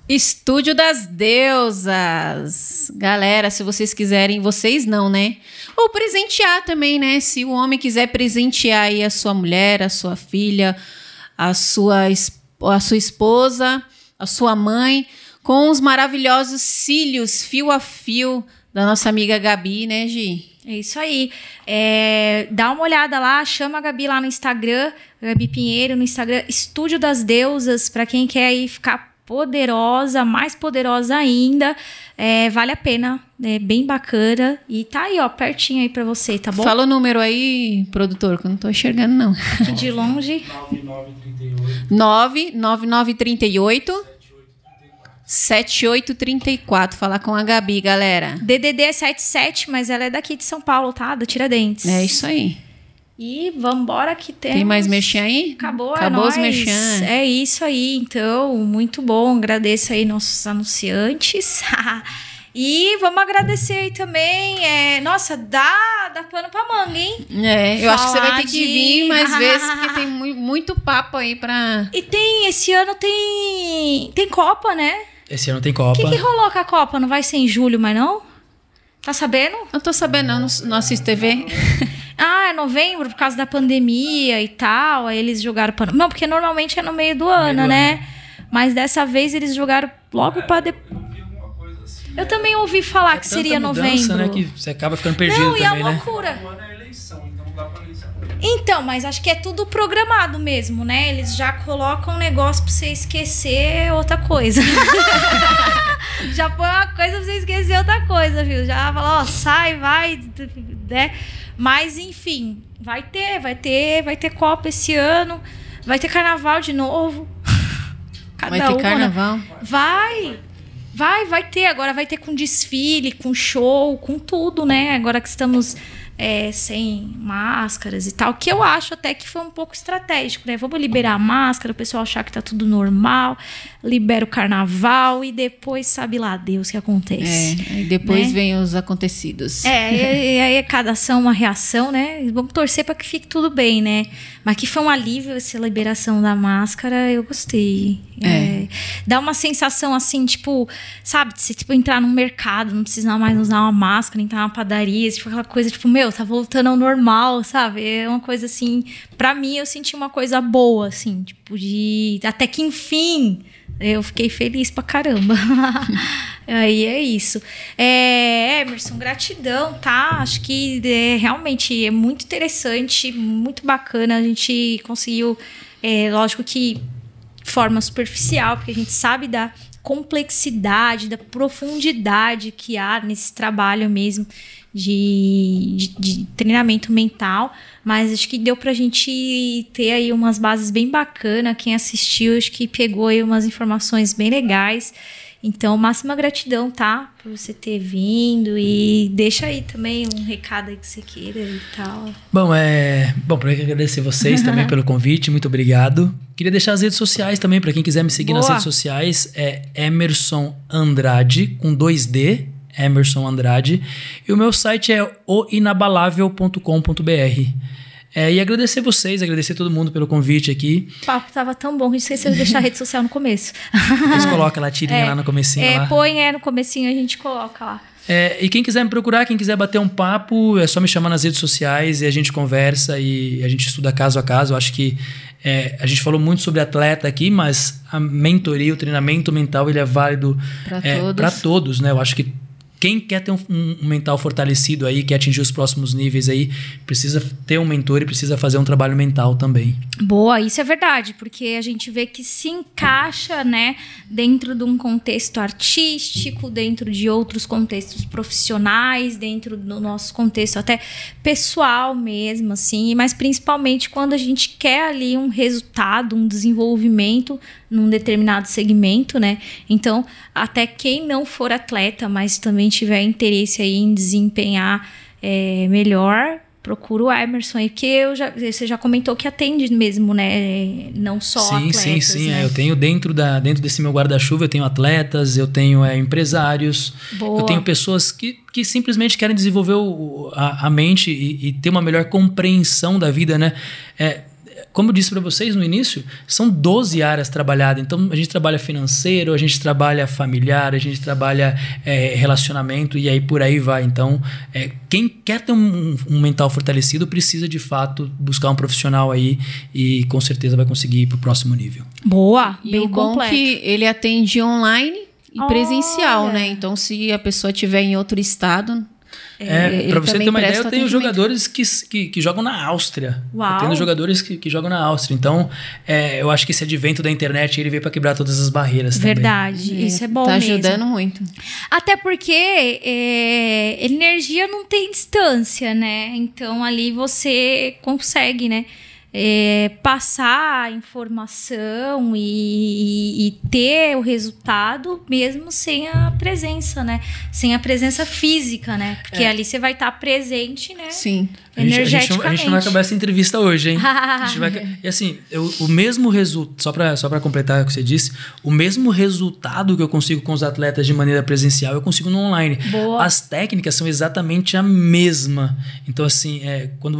Estúdio das Deusas. Galera, se vocês quiserem, vocês não, né? Ou presentear também, né? Se o homem quiser presentear aí a sua mulher, a sua filha, a sua esposa, a sua mãe, com os maravilhosos cílios fio a fio da nossa amiga Gabi, né, Gi? É isso aí. Dá uma olhada lá, chama a Gabi lá no Instagram, Gabi Pinheiro no Instagram, Estúdio das Deusas, para quem quer aí ficar poderosa, mais poderosa ainda. Vale a pena, é bem bacana. E tá aí, ó, pertinho aí pra você, tá bom? Fala o número aí, produtor, que eu não tô enxergando, não. Aqui de longe. 99938 7834. Falar com a Gabi, galera. DDD é 77, mas ela é daqui de São Paulo, tá? Do Tiradentes. É isso aí. E vambora que tem mais merchan aí? Acabou os merchan. É isso aí, então, muito bom. Agradeço aí nossos anunciantes. E vamos agradecer aí também. Nossa, dá pano pra manga, hein? Eu acho que você vai ter que vir mais vezes, porque tem muito papo aí pra... E esse ano tem Copa, né? Esse ano tem Copa. O que rolou com a Copa? Não vai ser em julho, mas não? Tá sabendo? Não tô sabendo, não assisto TV. É novembro, por causa da pandemia e tal. Aí eles jogaram... Não, porque normalmente é no meio do ano, né? Mas dessa vez eles jogaram logo pra depois. Eu também ouvi falar que seria mudança, novembro. Né, que você acaba ficando perdido também, e a loucura. Então, mas acho que é tudo programado mesmo, né? Eles já colocam um negócio pra você esquecer outra coisa. Já põe uma coisa pra você esquecer outra coisa, viu? Já fala, sai, vai, né? Mas, enfim, vai ter Copa esse ano, vai ter carnaval de novo. Vai ter carnaval? Vai! Vai ter, agora vai ter com desfile, com show, com tudo, né? Agora que estamos sem máscaras e tal, que eu acho até que foi um pouco estratégico, né? Vamos liberar a máscara, o pessoal achar que tá tudo normal, libera o carnaval e depois sabe lá Deus o que acontece. E depois vem os acontecidos. E aí cada ação uma reação, né? Vamos torcer para que fique tudo bem, né? Mas que foi um alívio essa liberação da máscara, eu gostei. Dá uma sensação assim, tipo, sabe, de você entrar num mercado, não precisar mais usar uma máscara, entrar numa padaria, tipo, aquela coisa, tipo, tá voltando ao normal, sabe? É uma coisa assim, pra mim eu senti uma coisa boa, assim, tipo, até que enfim, eu fiquei feliz pra caramba. Aí é isso. Emerson, gratidão, tá? Acho que realmente é muito interessante, muito bacana. A gente conseguiu, lógico que de forma superficial, porque a gente sabe da complexidade, da profundidade que há nesse trabalho mesmo de treinamento mental, mas acho que deu pra gente ter aí umas bases bem bacanas. Quem assistiu, acho que pegou aí umas informações bem legais. Então, máxima gratidão, tá? Por você ter vindo e deixa aí também um recado aí que você queira e tal. Bom, primeiro agradecer vocês também pelo convite, muito obrigado. Queria deixar as redes sociais também, para quem quiser me seguir nas redes sociais, Emerson Andrade, com 2D, Emerson Andrade. E o meu site é oinabalável.com.br. E agradecer vocês, agradecer todo mundo pelo convite aqui. O papo tava tão bom, a gente esqueceu de deixar a rede social no começo. Vocês colocam lá a tirinha lá no comecinho. Lá. Põe no comecinho, a gente coloca lá. E quem quiser me procurar, quem quiser bater um papo, é só me chamar nas redes sociais e a gente conversa e a gente estuda caso a caso. Eu acho que a gente falou muito sobre atleta aqui, mas a mentoria, o treinamento mental, ele é válido para todos, né? Eu acho que quem quer ter um mental fortalecido aí, quer atingir os próximos níveis aí, precisa ter um mentor e precisa fazer um trabalho mental também. Boa, isso é verdade, porque a gente vê que se encaixa, né, dentro de um contexto artístico, dentro de outros contextos profissionais, dentro do nosso contexto até pessoal mesmo, assim, mas principalmente quando a gente quer ali um resultado, um desenvolvimento num determinado segmento, né? Então, até quem não for atleta, mas também tiver interesse aí em desempenhar melhor, procura o Emerson aí, porque você já comentou que atende mesmo, né? Não só atletas. Sim. Né? Eu tenho dentro desse meu guarda-chuva, eu tenho atletas, eu tenho empresários, Boa. Eu tenho pessoas que simplesmente querem desenvolver a mente e ter uma melhor compreensão da vida, né? Como eu disse para vocês no início, são 12 áreas trabalhadas. Então, a gente trabalha financeiro, a gente trabalha familiar, a gente trabalha relacionamento e aí por aí vai. Então, quem quer ter um mental fortalecido precisa, de fato, buscar um profissional aí e com certeza vai conseguir ir para o próximo nível. Boa, e bem o bom completo. que ele atende online e presencial, né? Então, se a pessoa estiver em outro estado... Para você ter uma ideia, eu tenho jogadores que jogam na Áustria. Uau. Eu tenho jogadores que jogam na Áustria. Então, eu acho que esse advento da internet, ele veio para quebrar todas as barreiras também. Verdade, isso é bom tá mesmo. Ajudando muito. Até porque energia não tem distância, né? Então, ali você consegue, né? Passar a informação e ter o resultado mesmo sem a presença, né? Sem a presença física, né? Porque ali você vai estar presente, né? Sim. Energeticamente. A gente não vai acabar essa entrevista hoje, hein? E assim, o mesmo resultado, só para completar o que você disse, o mesmo resultado que eu consigo com os atletas de maneira presencial, eu consigo no online. Boa. As técnicas são exatamente a mesma. Então, assim, quando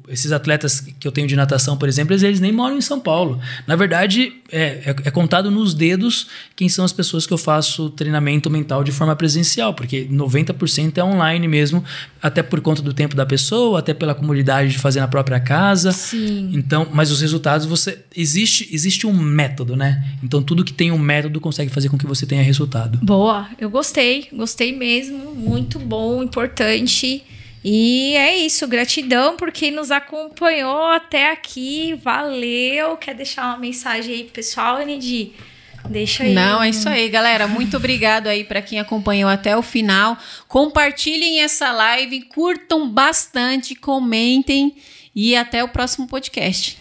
esses atletas que eu tenho de natação, por exemplo, eles nem moram em São Paulo. Na verdade, é contado nos dedos quem são as pessoas que eu faço treinamento mental de forma presencial, porque 90% é online mesmo, até por conta do tempo da pessoa, até pela comodidade de fazer na própria casa. Sim. Então, mas os resultados, existe um método, né? Então, tudo que tem um método consegue fazer com que você tenha resultado. Boa, eu gostei mesmo, muito bom, importante. E é isso, gratidão por quem nos acompanhou até aqui, valeu. Quer deixar uma mensagem aí pro pessoal, Anidi? Deixa aí. Não, é isso aí, galera. Muito obrigado aí para quem acompanhou até o final. Compartilhem essa live, curtam bastante, comentem e até o próximo podcast.